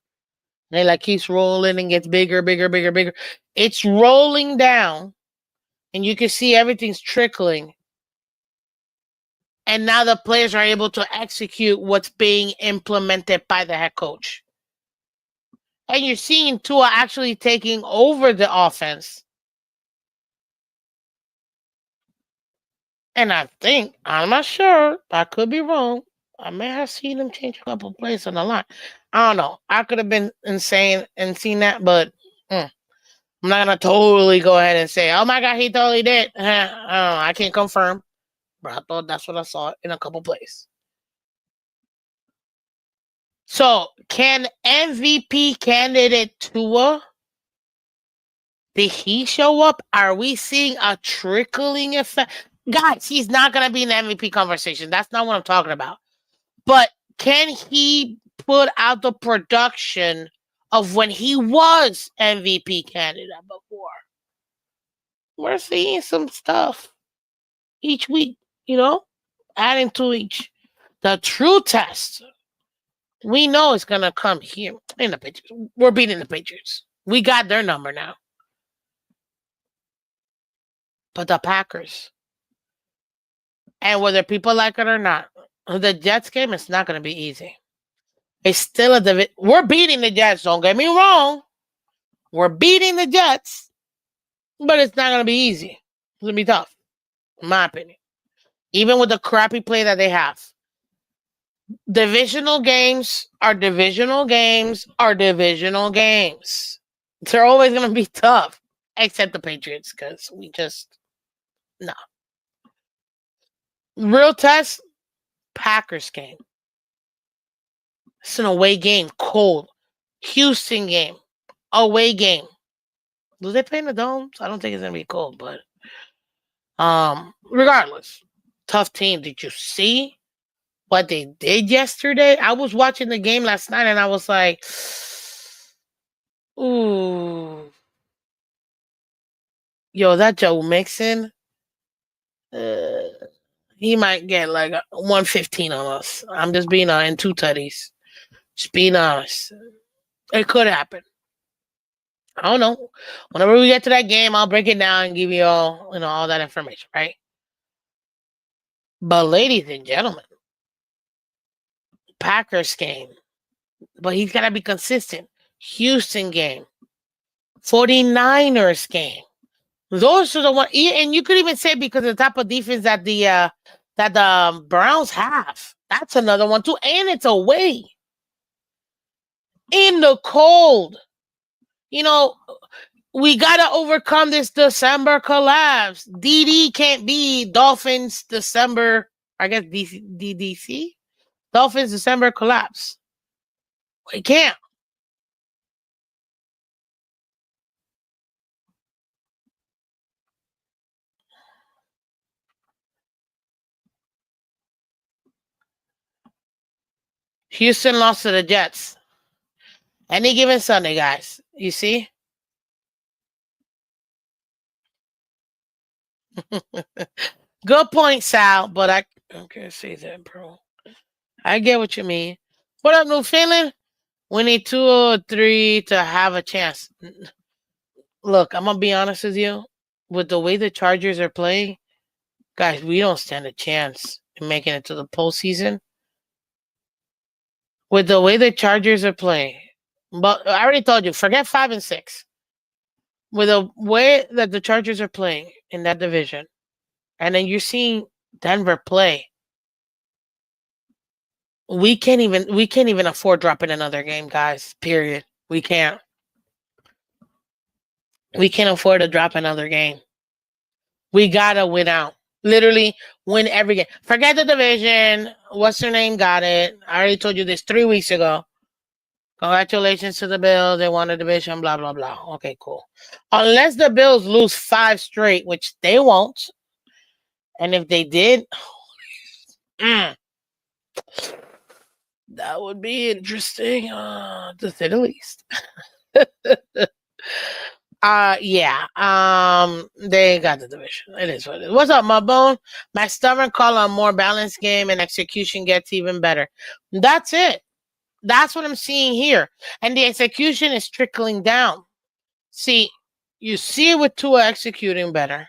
And it like keeps rolling and gets bigger, bigger, bigger, bigger. It's rolling down and you can see everything's trickling. And now the players are able to execute what's being implemented by the head coach. And you're seeing Tua actually taking over the offense And I think, I'm not sure, I could be wrong. I may have seen him change a couple plays on the line. I don't know. I could have been insane and seen that, but I'm not gonna totally go ahead and say, "Oh my god, he totally did." I don't know. I can't confirm, but I thought that's what I saw in a couple plays. So, can MVP candidate Tua, did he show up? Are we seeing a trickling effect? Guys, he's not gonna be in the MVP conversation. That's not what I'm talking about. But can he put out the production of when he was MVP candidate before? We're seeing some stuff each week, adding to each. The true test, we know it's gonna come here in the Patriots. We're beating the Patriots. We got their number now. But the Packers, and whether people like it or not, the Jets game is not gonna be easy. It's still a division. We're beating the Jets. Don't get me wrong. We're beating the Jets, but it's not gonna be easy. It's gonna be tough, in my opinion. Even with the crappy play that they have. Divisional games are divisional games are divisional games. They're always going to be tough, except the Patriots, because we just, no. Real test, Packers game. It's an away game, cold. Houston game, away game. Do they play in the domes? I don't think it's going to be cold, but regardless, tough team. Did you see what they did yesterday? I was watching the game last night and I was like, ooh. Yo, that Joe Mixon, he might get like 115 on us. I'm just being honest, and two tutties. Just being honest. It could happen. I don't know. Whenever we get to that game, I'll break it down and give you all that information, right? But ladies and gentlemen, Packers game. But he's got to be consistent. Houston game. 49ers game. Those are the one, and you could even say because of the type of defense that the Browns have. That's another one too, and it's away in the cold. We gotta overcome this December collapse. DD can't be Dolphins December. I guess DDC Dolphins December collapse. We can't. Houston lost to the Jets. Any given Sunday, guys. You see? Good point, Sal. But I can't say that, bro. I get what you mean. What up, Newfoundland? We need 2 or 3 to have a chance. Look, I'm gonna be honest with you. With the way the Chargers are playing, guys, we don't stand a chance in making it to the postseason. With the way the Chargers are playing, but I already told you, forget 5 and 6. With the way that the Chargers are playing in that division, and then you're seeing Denver play, we can't even afford dropping another game, guys. Period. We can't. We can't afford to drop another game. We gotta win out. Literally win every game. Forget the division. What's her name? Got it. I already told you this 3 weeks ago. Congratulations to the Bills. They won the division. Blah blah blah. Okay, cool. Unless the Bills lose 5 straight, which they won't. And if they did, that would be interesting, to say the least. Yeah. They got the division. It is what it is. What's up, my bone? My stubborn call on more balanced game and execution gets even better. That's it. That's what I'm seeing here. And the execution is trickling down. See, you see it with Tua executing better.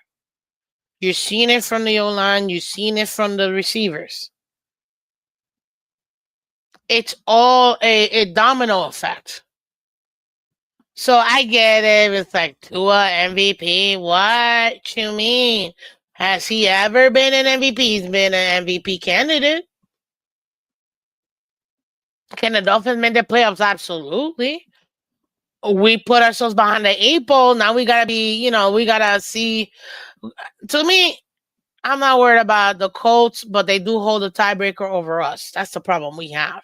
You're seeing it from the O-line. You're seeing it from the receivers. It's all a domino effect. So I get it. It's like Tua MVP. What you mean? Has he ever been an MVP? He's been an MVP candidate. Can the Dolphins make the playoffs? Absolutely. We put ourselves behind the eight ball. Now we gotta be, we gotta see. To me, I'm not worried about the Colts, but they do hold a tiebreaker over us. That's the problem we have.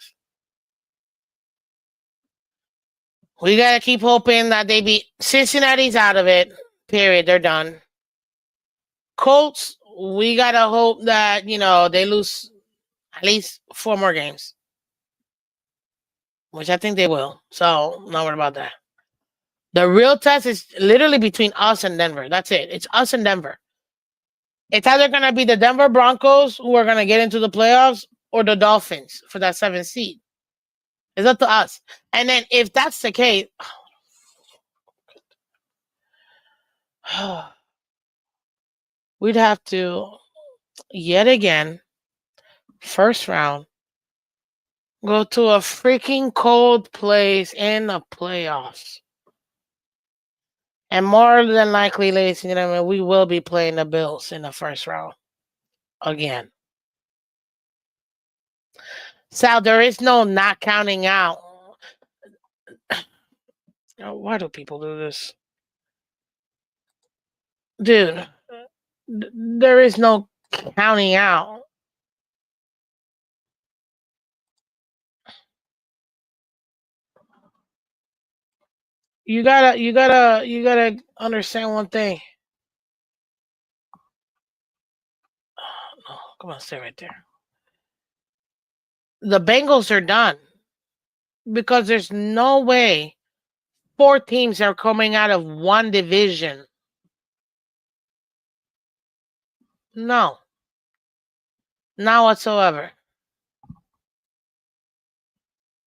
We gotta keep hoping that they beat Cincinnati's out of it. Period. They're done. Colts, we gotta hope that they lose at least 4 more games, which I think they will. So not worried about that. The real test is literally between us and Denver. That's it. It's us and Denver. It's either gonna be the Denver Broncos who are gonna get into the playoffs or the Dolphins for that 7th seed. It's up to us. And then if that's the case, we'd have to yet again, first round, go to a freaking cold place in the playoffs. And more than likely, ladies and gentlemen, we will be playing the Bills in the first round again. Sal, there is no not counting out. Why do people do this? Dude, there is no counting out. You gotta understand one thing. Oh, come on, stay right there. The Bengals are done because there's no way 4 teams are coming out of one division. No, not whatsoever.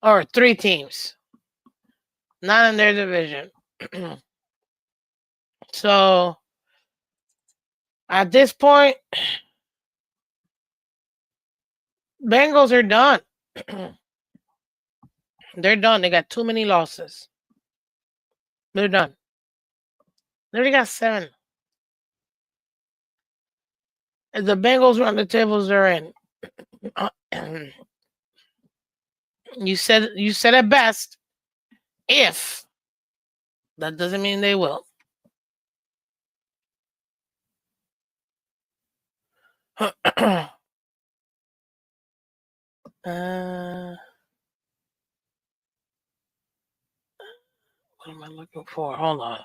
Or 3 teams, not in their division. So at this point, Bengals are done. They're done. They got too many losses. They're done. They already got 7. If the Bengals run the tables, they're in. You said it best. If that doesn't mean they will. What am I looking for? Hold on.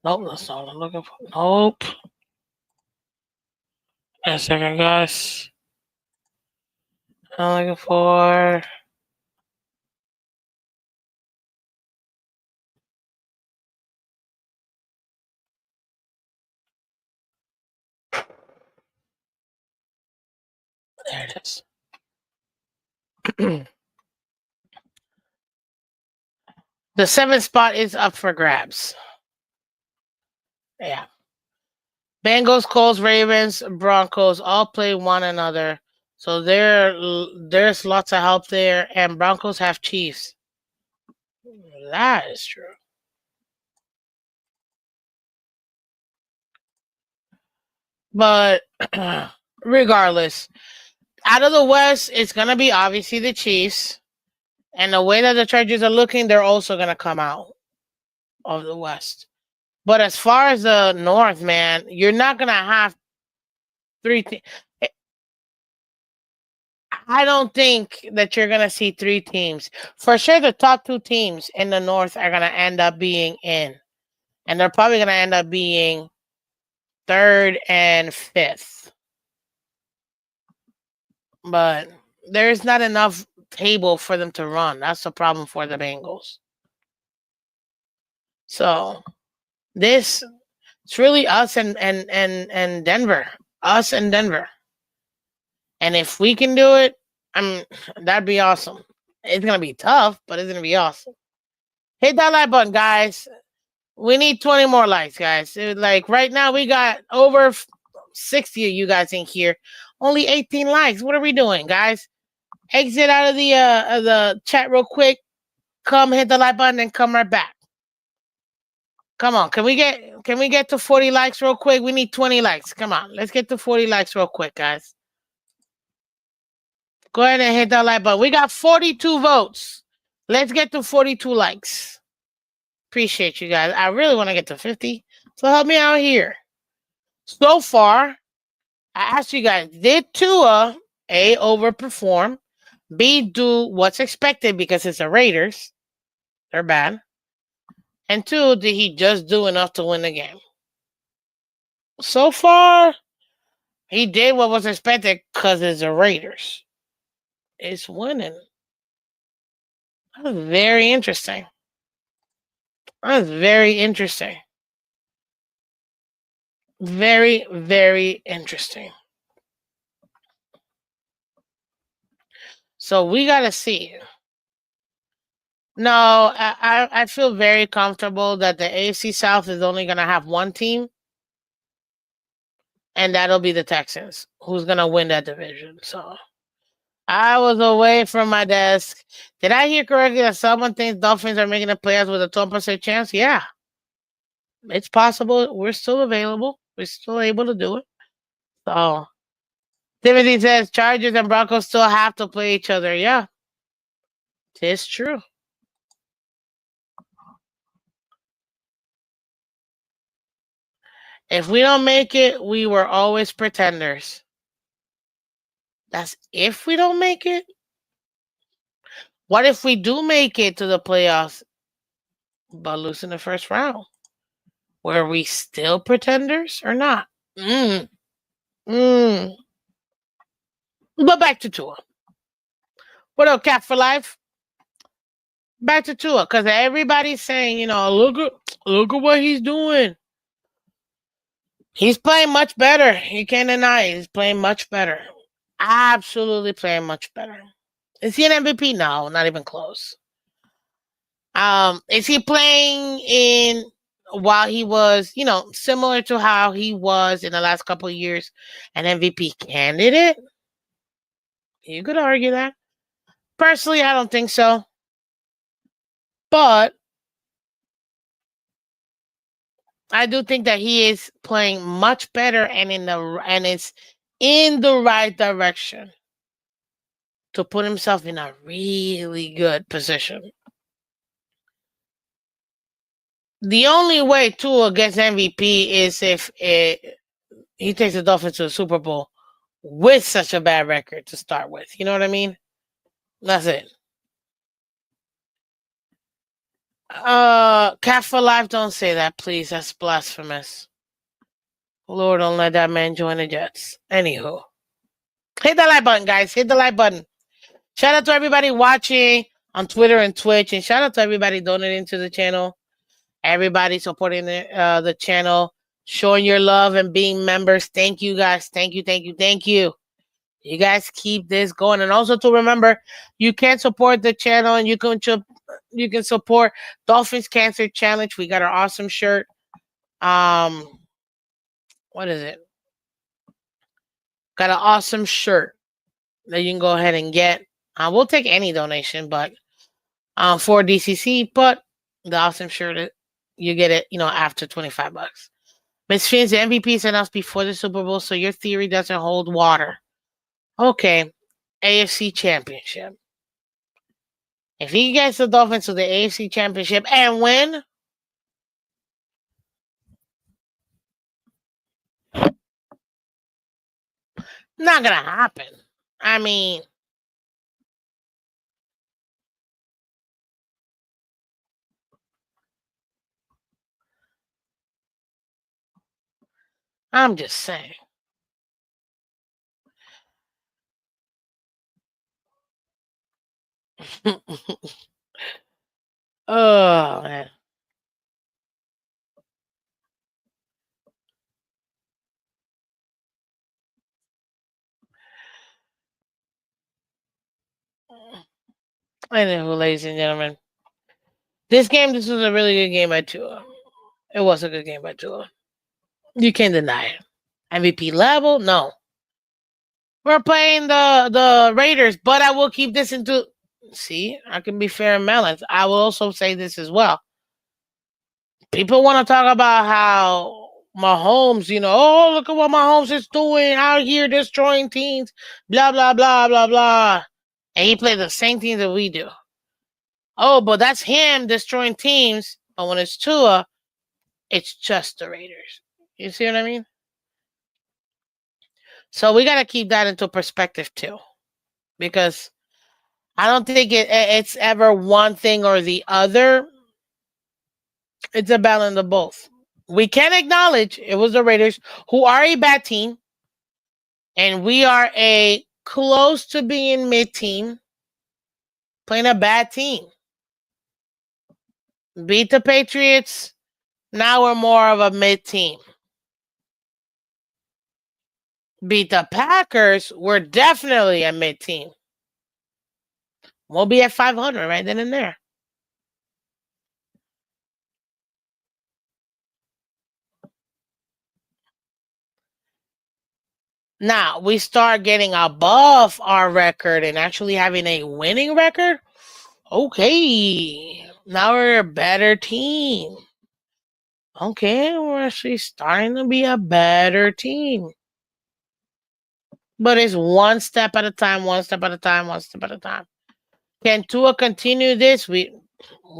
Nope, that's not what I'm looking for. Nope. A second, guys. I'm looking for. There it is. The 7th spot is up for grabs. Yeah. Bengals, Colts, Ravens, Broncos all play one another. So there's lots of help there. And Broncos have Chiefs. That is true. But regardless, out of the West, it's going to be obviously the Chiefs. And the way that the Chargers are looking, they're also going to come out of the West. But as far as the North, man, you're not going to have 3 teams. I don't think that you're going to see 3 teams. For sure, the top 2 teams in the North are going to end up being in. And they're probably going to end up being 3rd and 5th. But there's not enough table for them to run. That's the problem for the Bengals. So it's really us and Denver. Us and Denver. And if we can do it, that'd be awesome. It's gonna be tough, but it's gonna be awesome. Hit that like button, guys. We need 20 more likes, guys. Like right now, we got over 60 of you guys in here. Only 18 likes. What are we doing, guys? Exit out of the chat real quick. come hit the like button and come right back. Come on, can we get to 40 likes real quick? We need 20 likes. Come on, let's get to 40 likes real quick, guys. Go ahead and hit that like button. We got 42 votes. Let's get to 42 likes. Appreciate you guys. I really want to get to 50. So help me out here. So far, I asked you guys, did Tua A, overperform, B, do what's expected because it's the Raiders? They're bad. And 2, did he just do enough to win the game? So far, he did what was expected because it's the Raiders. It's winning. That's very interesting. That's very interesting. Very, very interesting. So we gotta see. No, I feel very comfortable that the AFC South is only gonna have one team, and that'll be the Texans, who's gonna win that division. So I was away from my desk. Did I hear correctly that someone thinks Dolphins are making the playoffs with a 12% chance? Yeah, it's possible. We're still available. We're still able to do it. So Timothy says Chargers and Broncos still have to play each other. Yeah, it's true. If we don't make it, we were always pretenders. That's if we don't make it. What if we do make it to the playoffs but lose in the first round? Were we still pretenders or not? But back to Tua. What up, Cap for Life? Back to Tua, because everybody's saying, look at what he's doing. He's playing much better. You can't deny it. He's playing much better. Absolutely playing much better. Is he an MVP? No, not even close. Is he playing in while he was, similar to how he was in the last couple of years, an MVP candidate? You could argue that. Personally, I don't think so. But I do think that he is playing much better and it's in the right direction to put himself in a really good position. The only way Tua gets MVP is if he takes the Dolphins to the Super Bowl with such a bad record to start with. You know what I mean? That's it. Cat for Life, don't say that, please. That's blasphemous. Lord, don't let that man join the Jets. Anywho, hit the like button, guys. Hit the like button. Shout out to everybody watching on Twitter and Twitch, and shout out to everybody donating to the channel. Everybody supporting the channel, showing your love and being members. Thank you, guys. Thank you, thank you, thank you. You guys keep this going, and also to remember, you can support the channel, and you can support Dolphins Cancer Challenge. We got our awesome shirt. What is it? Got an awesome shirt that you can go ahead and get. We'll take any donation, but for DCC, but the awesome shirt, you get it, after $25. Miss Phins, the MVP is announced before the Super Bowl, so your theory doesn't hold water. Okay, AFC Championship. If he gets the Dolphins to the AFC Championship and win, not gonna happen. I mean, I'm just saying. Oh, man. Anywho, ladies and gentlemen, this was a really good game by Tua. It was a good game by Tua. You can't deny it. MVP level? No. We're playing the Raiders, but I will keep this into See, I can be fair and balanced. I will also say this as well. People want to talk about how Mahomes, oh, look at what Mahomes is doing out here destroying teams, blah, blah, blah, blah, blah. And he plays the same teams that we do. Oh, but that's him destroying teams. But when it's Tua, it's just the Raiders. You see what I mean? So we got to keep that into perspective too. Because I don't think it's ever one thing or the other. It's a balance of both. We can acknowledge it was the Raiders, who are a bad team, and we are a close to being mid team, playing a bad team. Beat the Patriots. Now we're more of a mid team. Beat the Packers. We're definitely a mid team. We'll be at 500 right then and there. Now we start getting above our record and actually having a winning record. Okay, now we're a better team. Okay, we're actually starting to be a better team. But it's one step at a time, one step at a time, one step at a time. Can Tua continue this? We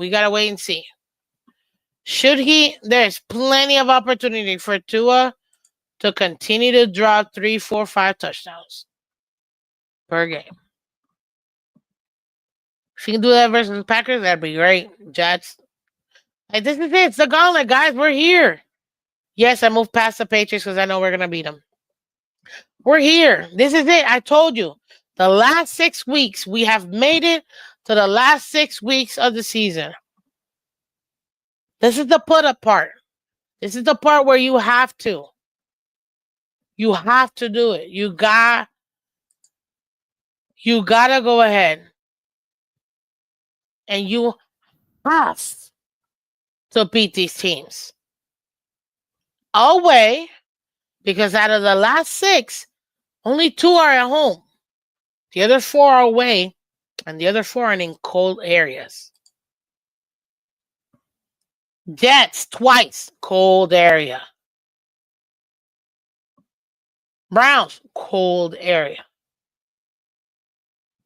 gotta wait and see. Should he? There's plenty of opportunity for Tua to continue to drop 3, 4, 5 touchdowns per game. If he can do that versus the Packers, that'd be great. Jets. Hey, this is it. It's the gauntlet, guys. We're here. Yes, I moved past the Patriots because I know we're gonna beat them. We're here. This is it. I told you. The last 6 weeks, we have made it to the last 6 weeks of the season. This is the put up part. This is the part where you have to. You have to do it. You gotta go ahead. And you have to beat these teams. Away, because out of the last 6, only 2 are at home. The other 4 are away, and the other 4 are in cold areas. Jets, twice, cold area. Browns, cold area.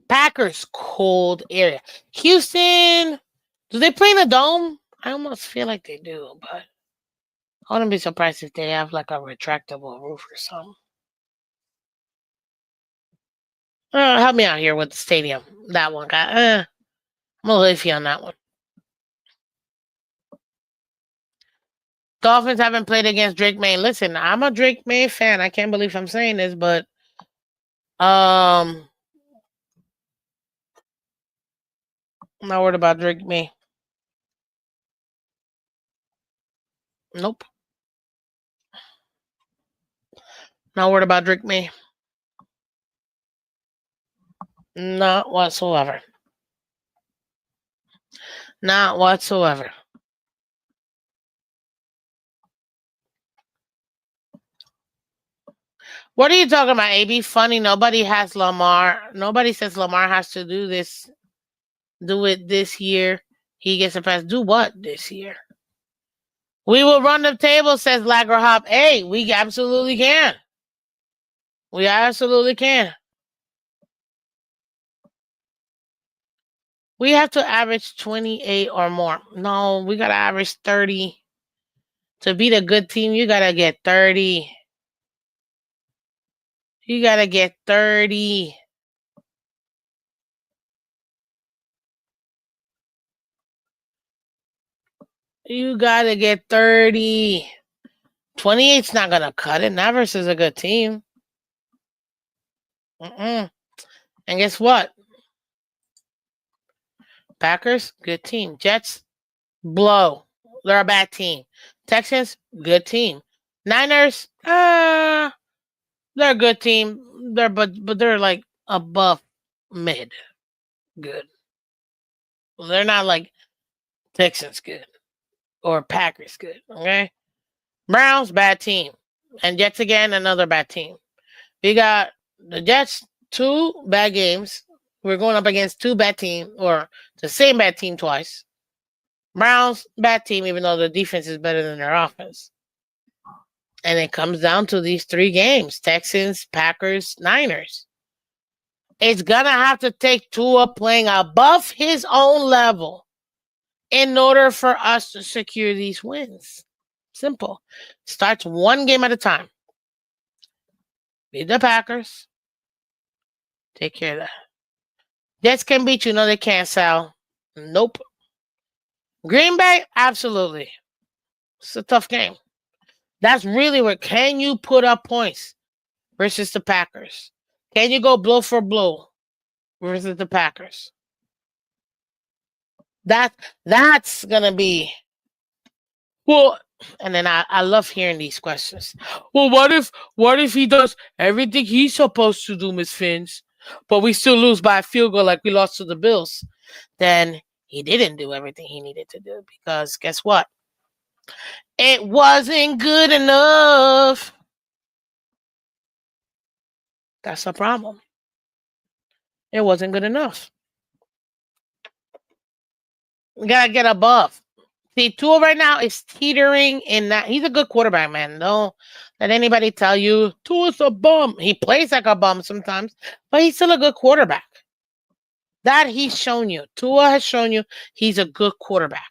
Packers, cold area. Houston, do they play in the dome? I almost feel like they do, but I wouldn't be surprised if they have like a retractable roof or something. Help me out here with the stadium. That one guy. I'm a little iffy on that one. Dolphins haven't played against Drake May. Listen, I'm a Drake May fan. I can't believe I'm saying this, but I'm not worried about Drake May. Nope. Not worried about Drake May. Not whatsoever. Not whatsoever. What are you talking about, AB? Funny, nobody has Lamar. Nobody says Lamar has to do this. Do it this year. He gets a pass. Do what this year? We will run the table, says Lagerhop. Hey, we absolutely can. We absolutely can. We have to average 28 or more. No, we got to average 30. To beat a good team, you got to get 30. You got to get 30. You got to get 30. 28's not going to cut it. Not is a good team. And guess what? Packers, good team. Jets, blow. They're a bad team. Texans, good team. Niners, they're a good team. But they're like above mid. Good. Well, they're not like Texans good or Packers good. Okay. Browns, bad team. And Jets again, another bad team. We got the Jets, 2 bad games We're going up against two bad teams, or the same bad team twice. Browns, bad team, even though the defense is better than their offense. And it comes down to these three games: Texans, Packers, Niners. It's going to have to take Tua playing above his own level in order for us to secure these wins. Simple. Starts one game at a time. Beat the Packers. Take care of that. Jets can beat you. No, they can't, Sal. Nope. Green Bay? Absolutely. It's a tough game. That's really where can you put up points versus the Packers? Can you go blow for blow versus the Packers? That's gonna be well. And then I love hearing these questions. Well, what if he does everything he's supposed to do, Miss Phins, but we still lose by a field goal like we lost to the Bills? Then he didn't do everything he needed to do, because guess what? It wasn't good enough. That's the problem. It wasn't good enough. We gotta get above. See, Tua right now is teetering in that. He's a good quarterback, man. Don't let anybody tell you Tua's a bum. He plays like a bum sometimes, but he's still a good quarterback. That he's shown you. Tua has shown you he's a good quarterback.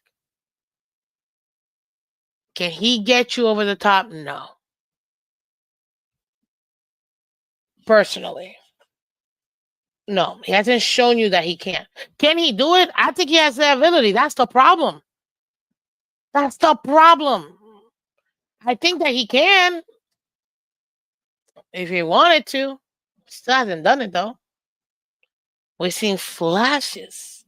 Can he get you over the top? No. Personally. No, he hasn't shown you that he can. Can he do it? I think he has the ability. That's the problem. That's the problem. I think that he can. If he wanted to. Still hasn't done it, though. We've seen flashes.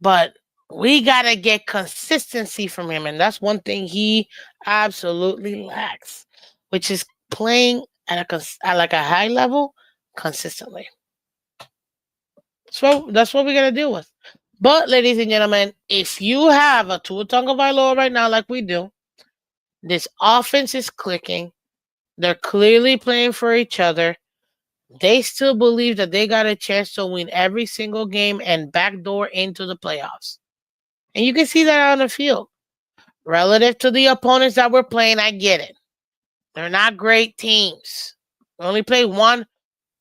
But we got to get consistency from him. And that's one thing he absolutely lacks, which is playing at a high level consistently. So that's what we're going to deal with. But, ladies and gentlemen, if you have a Tua Tagovailoa right now like we do, this offense is clicking. They're clearly playing for each other. They still believe that they got a chance to win every single game and backdoor into the playoffs. And you can see that on the field. Relative to the opponents that we're playing, I get it. They're not great teams. We only play one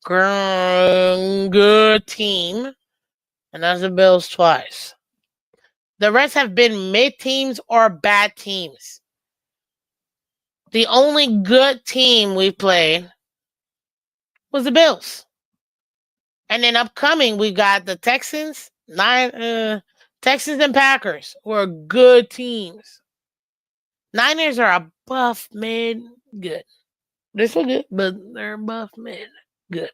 good team, and that's the Bills twice. The rest have been mid teams or bad teams. The only good team we played was the Bills. And then upcoming, we got the Texans, Texans and Packers, who are good teams. Niners are above mid, good. They're still good, but they're above mid, good.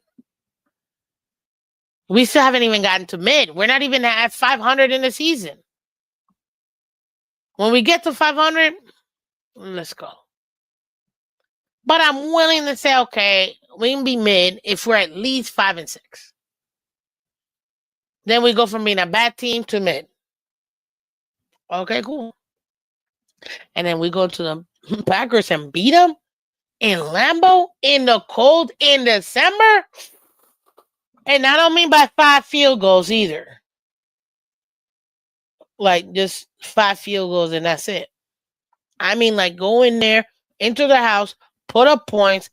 We still haven't even gotten to mid. We're not even at 500 in the season. When we get to 500, let's go. But I'm willing to say, okay, we can be mid if we're at least 5 and 6. Then we go from being a bad team to mid. Okay, cool. And then we go to the Packers and beat them in Lambeau in the cold in December. And I don't mean by 5 field goals either. Like just 5 field goals and that's it. I mean like go in there, into the house, put up points,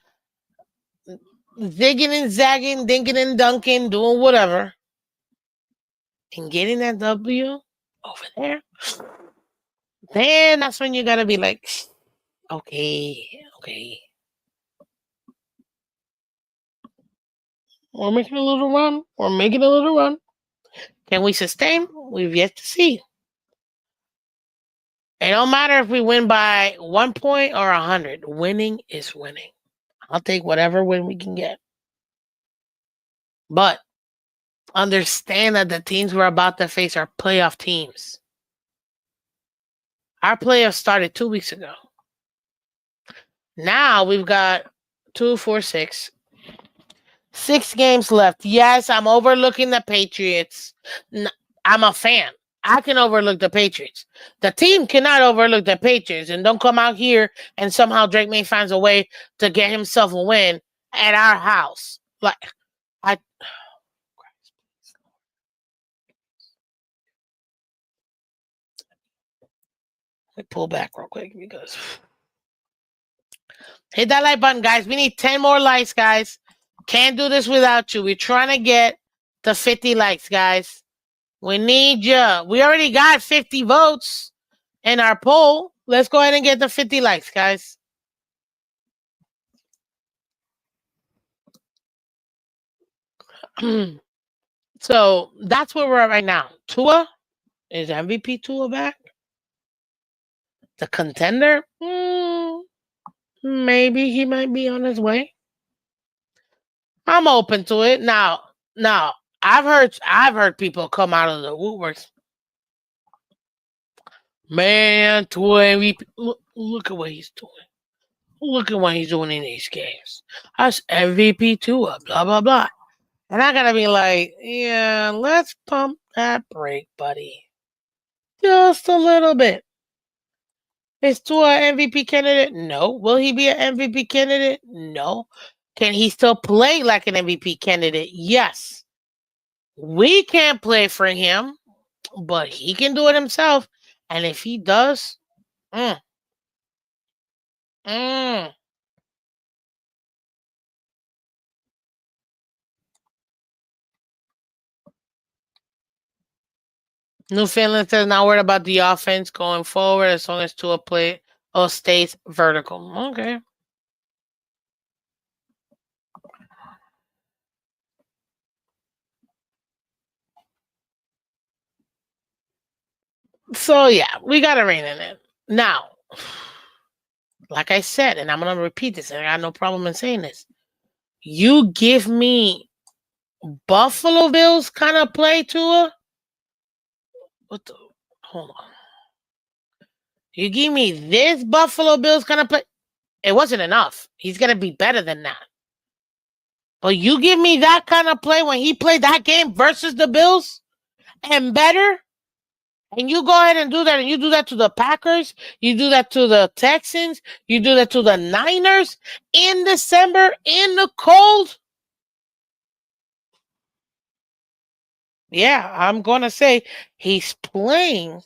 zigging and zagging, dinking and dunking, doing whatever. And getting that W over there. Then that's when you gotta be like, okay. We're making a little run. Can we sustain? We've yet to see. It don't matter if we win by 1 point or 100. Winning is winning. I'll take whatever win we can get. But understand that the teams we're about to face are playoff teams. Our playoffs started 2 weeks ago. Now we've got 2, 4, 6. 6 games left. Yes, I'm overlooking the Patriots. I'm a fan. I can overlook the Patriots. The team cannot overlook the Patriots. And don't come out here and somehow Drake May finds a way to get himself a win at our house. Like, Let me pull back real quick because hit that like button, guys. We need 10 more likes, guys. Can't do this without you. We're trying to get the 50 likes, guys. We need you. We already got 50 votes in our poll. Let's go ahead and get the 50 likes, guys. So that's where we're at right now. Tua is MVP Tua back? The contender? Maybe he might be on his way. I'm open to it. Now I've heard people come out of the woodworks. Man, Tua MVP. Look at what he's doing. Look at what he's doing in these games. That's MVP Tua, blah blah blah. And I gotta be like, yeah, let's pump that brake, buddy. Just a little bit. Is Tua an MVP candidate? No. Will he be an MVP candidate? No. Can he still play like an MVP candidate? Yes. We can't play for him, but he can do it himself. And if he does, mm, mm. Newfoundland says not worried about the offense going forward as long as Tua play or stays vertical. Okay. So yeah, we got to rein in it. Now, like I said, and I'm gonna repeat this, and I got no problem in saying this. You give me Buffalo Bills kind of play Tua. What the? Hold on. You give me this Buffalo Bills kind of play. It wasn't enough. He's gonna be better than that. But you give me that kind of play when he played that game versus the Bills and better, and you go ahead and do that, and you do that to the Packers, you do that to the Texans, you do that to the Niners in December in the cold. Yeah, I'm gonna say he's playing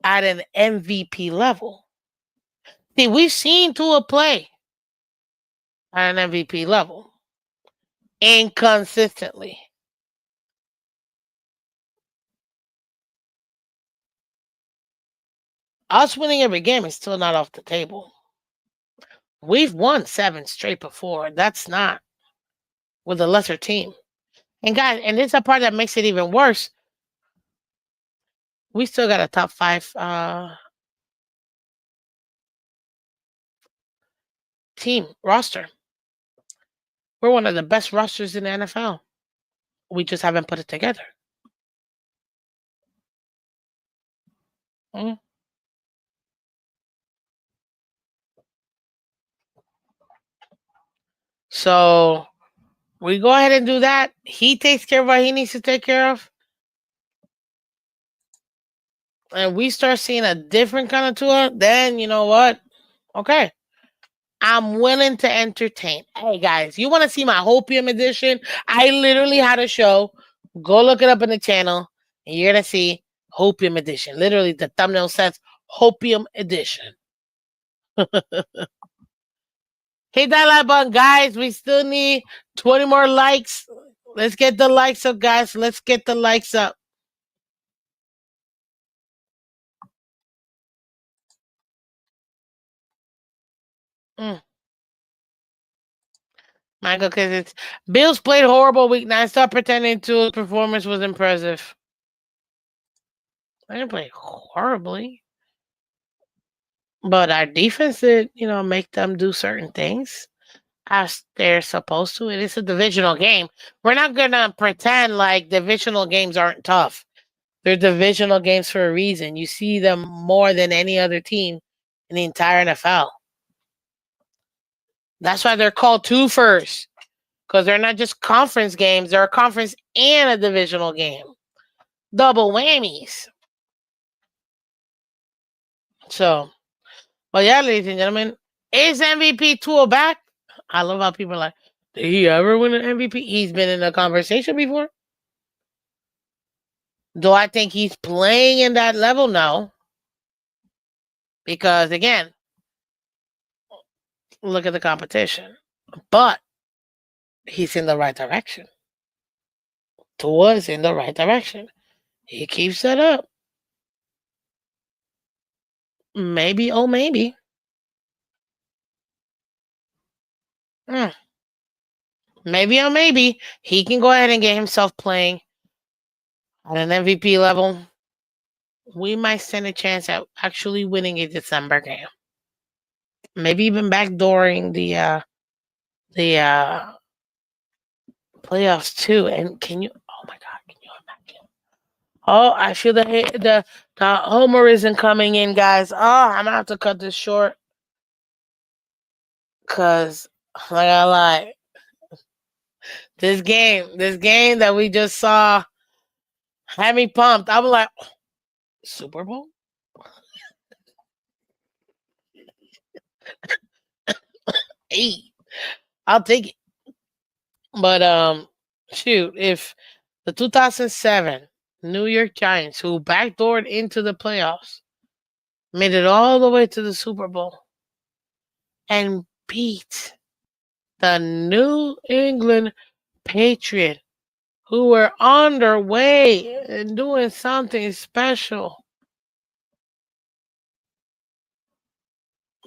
at an MVP level. See, we've seen Tua play at an MVP level inconsistently. Us winning every game is still not off the table. We've won 7 straight before. That's not with a lesser team. And guys, and this is the part that makes it even worse. We still got a top 5 team roster. We're one of the best rosters in the NFL. We just haven't put it together. Mm. So we go ahead and do that. He takes care of what he needs to take care of. And we start seeing a different kind of Tua, then you know what? Okay. I'm willing to entertain. Hey guys, you want to see my Hopium edition? I literally had a show. Go look it up in the channel, and you're gonna see Hopium edition. Literally, the thumbnail says Hopium edition. Hit that like button, guys. We still need 20 more likes. Let's get the likes up, guys. Let's get the likes up. Mm. Michael, because it's Bills played horrible week 9. Stop pretending to his performance was impressive. I didn't play horribly. But our defense did, make them do certain things as they're supposed to. It is a divisional game. We're not gonna pretend like divisional games aren't tough. They're divisional games for a reason. You see them more than any other team in the entire NFL. That's why they're called twofers. Because they're not just conference games, they're a conference and a divisional game. Double whammies. So, but yeah, ladies and gentlemen, is MVP Tua back? I love how people are like, did he ever win an MVP? He's been in a conversation before. Do I think he's playing in that level? No. because again, look at the competition. But he's in the right direction. Tua's in the right direction. He keeps it up. Maybe, oh maybe. Mm, maybe, oh maybe. He can go ahead and get himself playing at an MVP level. We might stand a chance at actually winning a December game. Maybe even backdooring the playoffs too. And can you? Oh my God! Can you imagine? Oh, I feel the homerism coming in, guys. Oh, I'm gonna have to cut this short because I'm not gonna lie. This game that we just saw had me pumped. I was like, Super Bowl? Hey, I'll take it. But shoot, if the 2007 New York Giants, who backdoored into the playoffs, made it all the way to the Super Bowl and beat the New England Patriot, who were on their way and doing something special.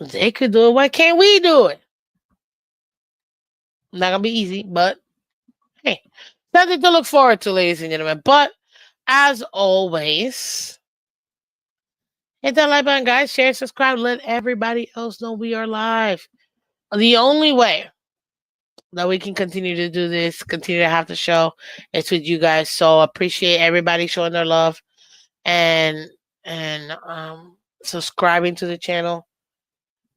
They could do it. Why can't we do it? Not gonna be easy, but hey, something to look forward to, ladies and gentlemen. But as always, hit that like button, guys. Share, subscribe. Let everybody else know we are live. The only way that we can continue to do this, continue to have the show, is with you guys. So appreciate everybody showing their love and subscribing to the channel,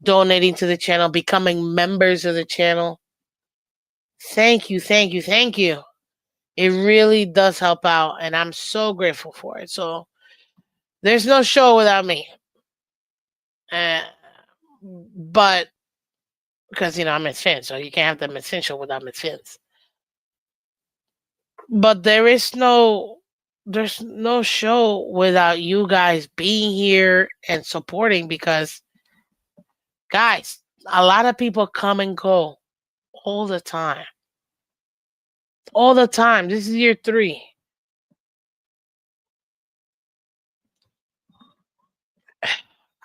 donating to the channel, becoming members of the channel. Thank you, thank you, thank you. It really does help out, and I'm so grateful for it. So there's no show without me. But because I'm Miss Phins, so you can't have the Miss Phins show without Miss Phins. But there's no show without you guys being here and supporting because guys, a lot of people come and go all the time. All the time. This is year 3.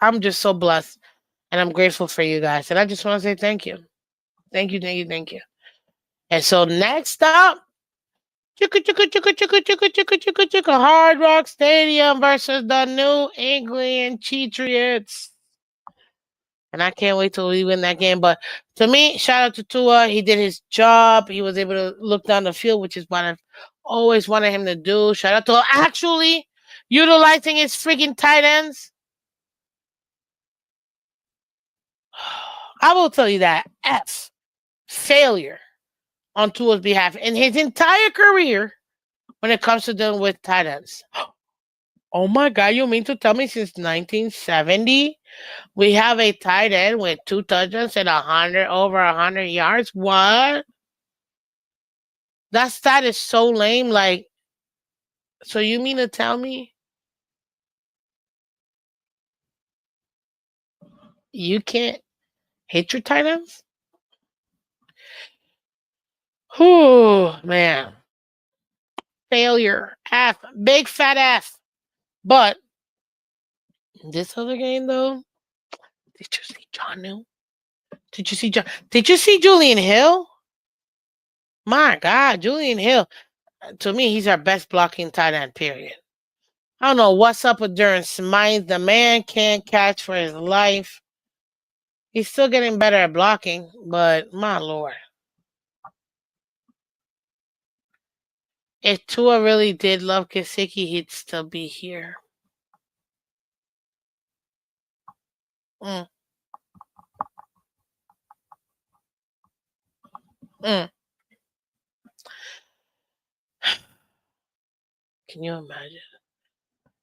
I'm just so blessed and I'm grateful for you guys. And I just want to say thank you. Thank you, thank you, thank you. And so next up, Hard Rock Stadium versus the New England Patriots. And I can't wait till we win that game. But to me, shout out to Tua. He did his job. He was able to look down the field, which is what I've always wanted him to do. Shout out to actually utilizing his freaking tight ends. I will tell you that F failure on Tua's behalf in his entire career when it comes to dealing with tight ends. Oh my God, you mean to tell me since 1970 we have a tight end with 2 touchdowns and over 100 yards? What? That stat is so lame. Like, so you mean to tell me you can't hit your tight ends? Whew, man. Failure. F. Big fat F. But this other game, though, did you see John New? Did you see John? Did you see Julian Hill? My God, Julian Hill. To me, he's our best blocking tight end, period. I don't know what's up with Durham Smythe. The man can't catch for his life. He's still getting better at blocking, but my Lord. If Tua really did love Kasicki, he'd still be here. Mm. Mm. Can you imagine?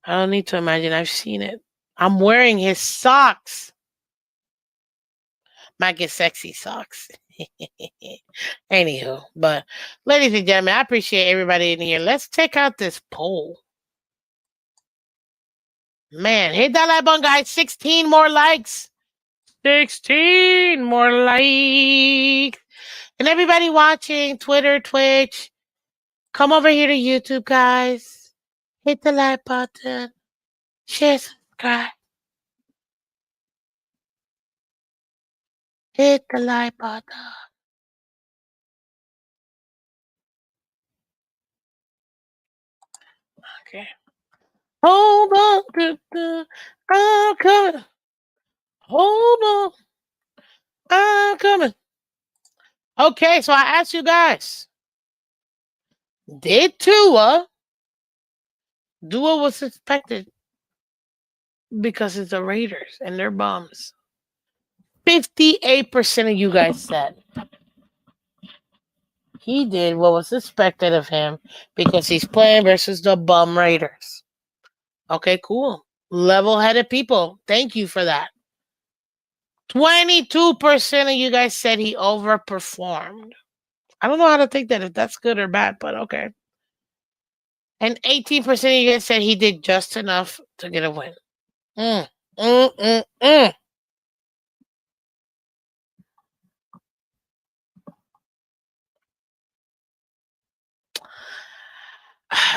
I don't need to imagine. I've seen it. I'm wearing his socks. Might get sexy socks. Anywho, but ladies and gentlemen, I appreciate everybody in here. Let's check out this poll. Man, hit that like button, guys. 16 more likes. 16 more likes. And everybody watching Twitter, Twitch, come over here to YouTube, guys. Hit the like button. Share, subscribe. Hit the like button. Okay. Hold on. I'm coming. Hold on. I'm coming. Okay, so I asked you guys, did Tua do what was expected because it's the Raiders and they're bums? 58% of you guys said he did what was expected of him because he's playing versus the bum Raiders. Okay, cool. Level-headed people. Thank you for that. 22% of you guys said he overperformed. I don't know how to take that, if that's good or bad, but okay. And 18% of you guys said he did just enough to get a win. Mm, mm, mm, mm.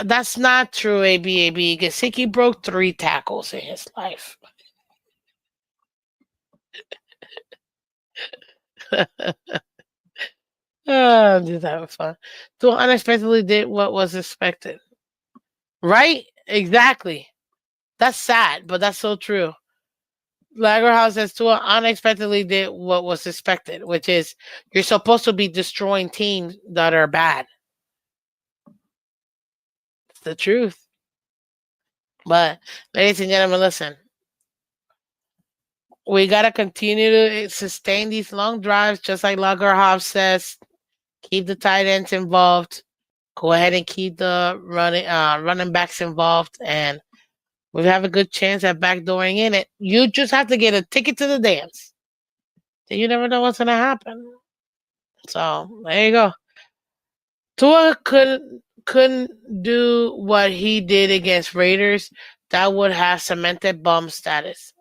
That's not true, ABAB. Gesicki broke 3 tackles in his life. Oh, dude, that was fun. Tua unexpectedly did what was expected. Right? Exactly. That's sad, but that's so true. Lagerhouse says Tua unexpectedly did what was expected, which is you're supposed to be destroying teams that are bad. It's the truth. But, ladies and gentlemen, listen. We got to continue to sustain these long drives, just like Lagerhoff says. Keep the tight ends involved. Go ahead and keep the running backs involved, and we have a good chance at backdooring in it. You just have to get a ticket to the dance. You never know what's gonna happen. So there you go. Tua couldn't do what he did against Raiders. That would have cemented bum status.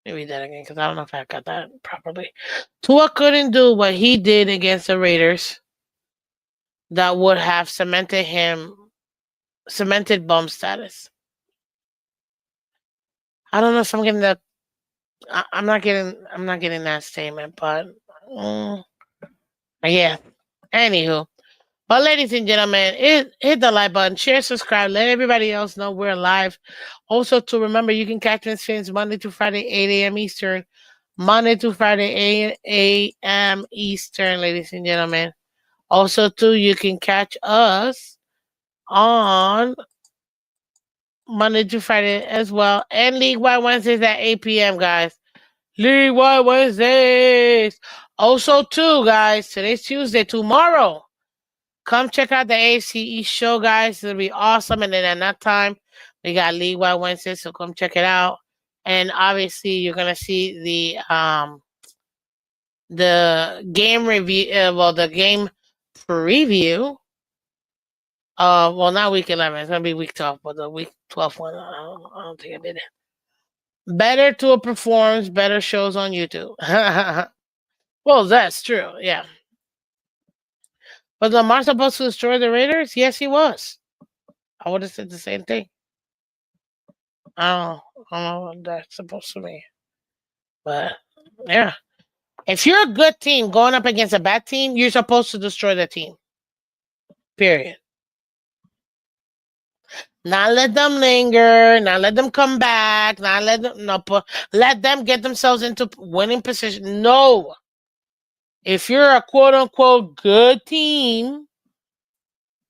Let me read that again because I don't know if I got that properly. Tua couldn't do what he did against the Raiders. That would have cemented bum status. I don't know if I'm getting that. I'm not getting that statement, but yeah. Anywho, but ladies and gentlemen, hit the like button, share, subscribe, let everybody else know we're live. Also, to remember, you can catch Phins Monday to Friday, 8 a.m. Eastern. Monday to Friday, 8 a.m. Eastern, ladies and gentlemen. Also, too, you can catch us on Monday to Friday as well, and League Wide Wednesdays at 8 p.m., guys. League Wide Wednesdays. Also, too, guys, today's Tuesday. Tomorrow, come check out the AFC show, guys. It'll be awesome. And then at that time, we got League Wide Wednesday, so come check it out. And obviously, you're gonna see the game review. The game preview. Well, not week 11. It's gonna be week 12, but the week 12 one, I don't think I did it. Better Tua performs, better shows on YouTube. Well, that's true, yeah. Was Lamar supposed to destroy the Raiders? Yes, he was. I would have said the same thing. I don't know what that's supposed to mean. But, yeah. If you're a good team going up against a bad team, you're supposed to destroy the team. Period. Not let them linger. Not let them come back. Not let them let them get themselves into winning position. No. If you're a quote unquote good team,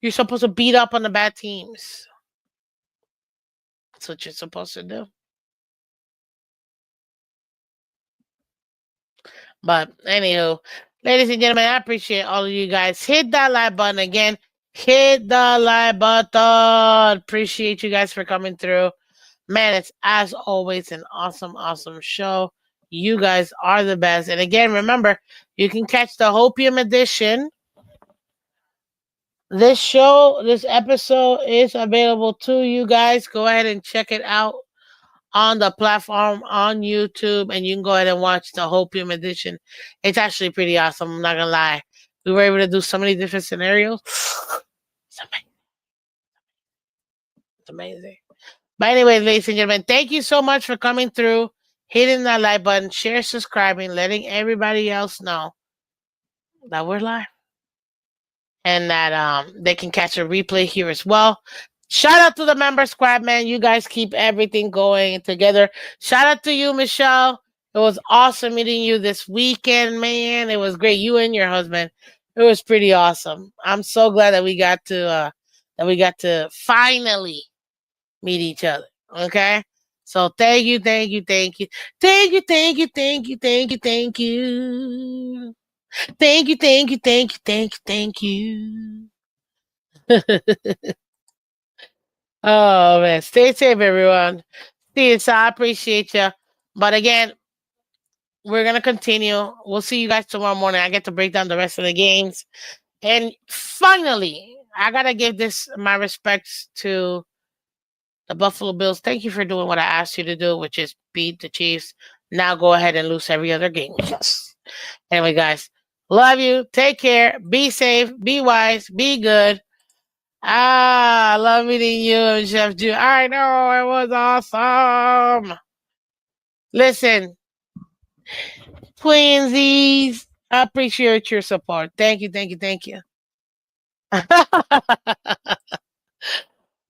you're supposed to beat up on the bad teams. That's what you're supposed to do. But anywho, ladies and gentlemen, I appreciate all of you guys. Hit that like button again. Hit the like button. Appreciate you guys for coming through. Man, it's as always an awesome, awesome show. You guys are the best. And again, remember, you can catch the Hopium edition This show, this episode is available to you guys. Go ahead and check it out on the platform on YouTube, and you can go ahead and watch the Hopium edition. It's actually pretty awesome. I'm not gonna lie. We were able to do so many different scenarios. It's amazing. But anyway, ladies and gentlemen, thank you so much for coming through, hitting that like button, share, subscribing, letting everybody else know that we're live and that they can catch a replay here as well. Shout out to the member squad, man. You guys keep everything going together. Shout out to you, Michelle. It was awesome meeting you this weekend, man. It was great. You and your husband. It was pretty awesome. I'm so glad that we got to finally meet each other. Okay? So thank you, thank you, thank you. Thank you, thank you, thank you, thank you, thank you. Thank you, thank you, thank you, thank you, thank you. Oh man, stay safe, everyone. See you. So I appreciate you. But again, we're gonna continue. We'll see you guys tomorrow morning. I get to break down the rest of the games. And finally, I gotta give this my respects to the Buffalo Bills. Thank you for doing what I asked you to do, which is beat the Chiefs. Now go ahead and lose every other game. Yes. Anyway, guys, love you. Take care. Be safe. Be wise. Be good. Ah, I love meeting you and Chef Ju. I know it was awesome. Listen, Twinsies, I appreciate your support. Thank you, thank you, thank you.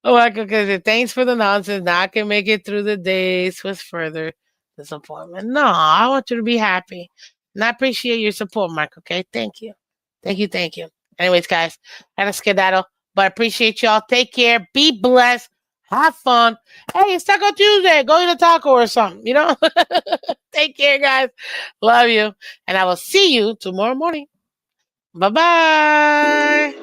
Oh, my God, thanks for the nonsense. Now I can make it through the days with further disappointment. No, I want you to be happy. And I appreciate your support, Mike. Okay, thank you. Thank you, thank you. Anyways, guys, I gotta skedaddle, but I appreciate y'all. Take care. Be blessed. Have fun. Hey, it's Taco Tuesday. Go eat a taco or something, you know? Take care, guys. Love you. And I will see you tomorrow morning. Bye bye.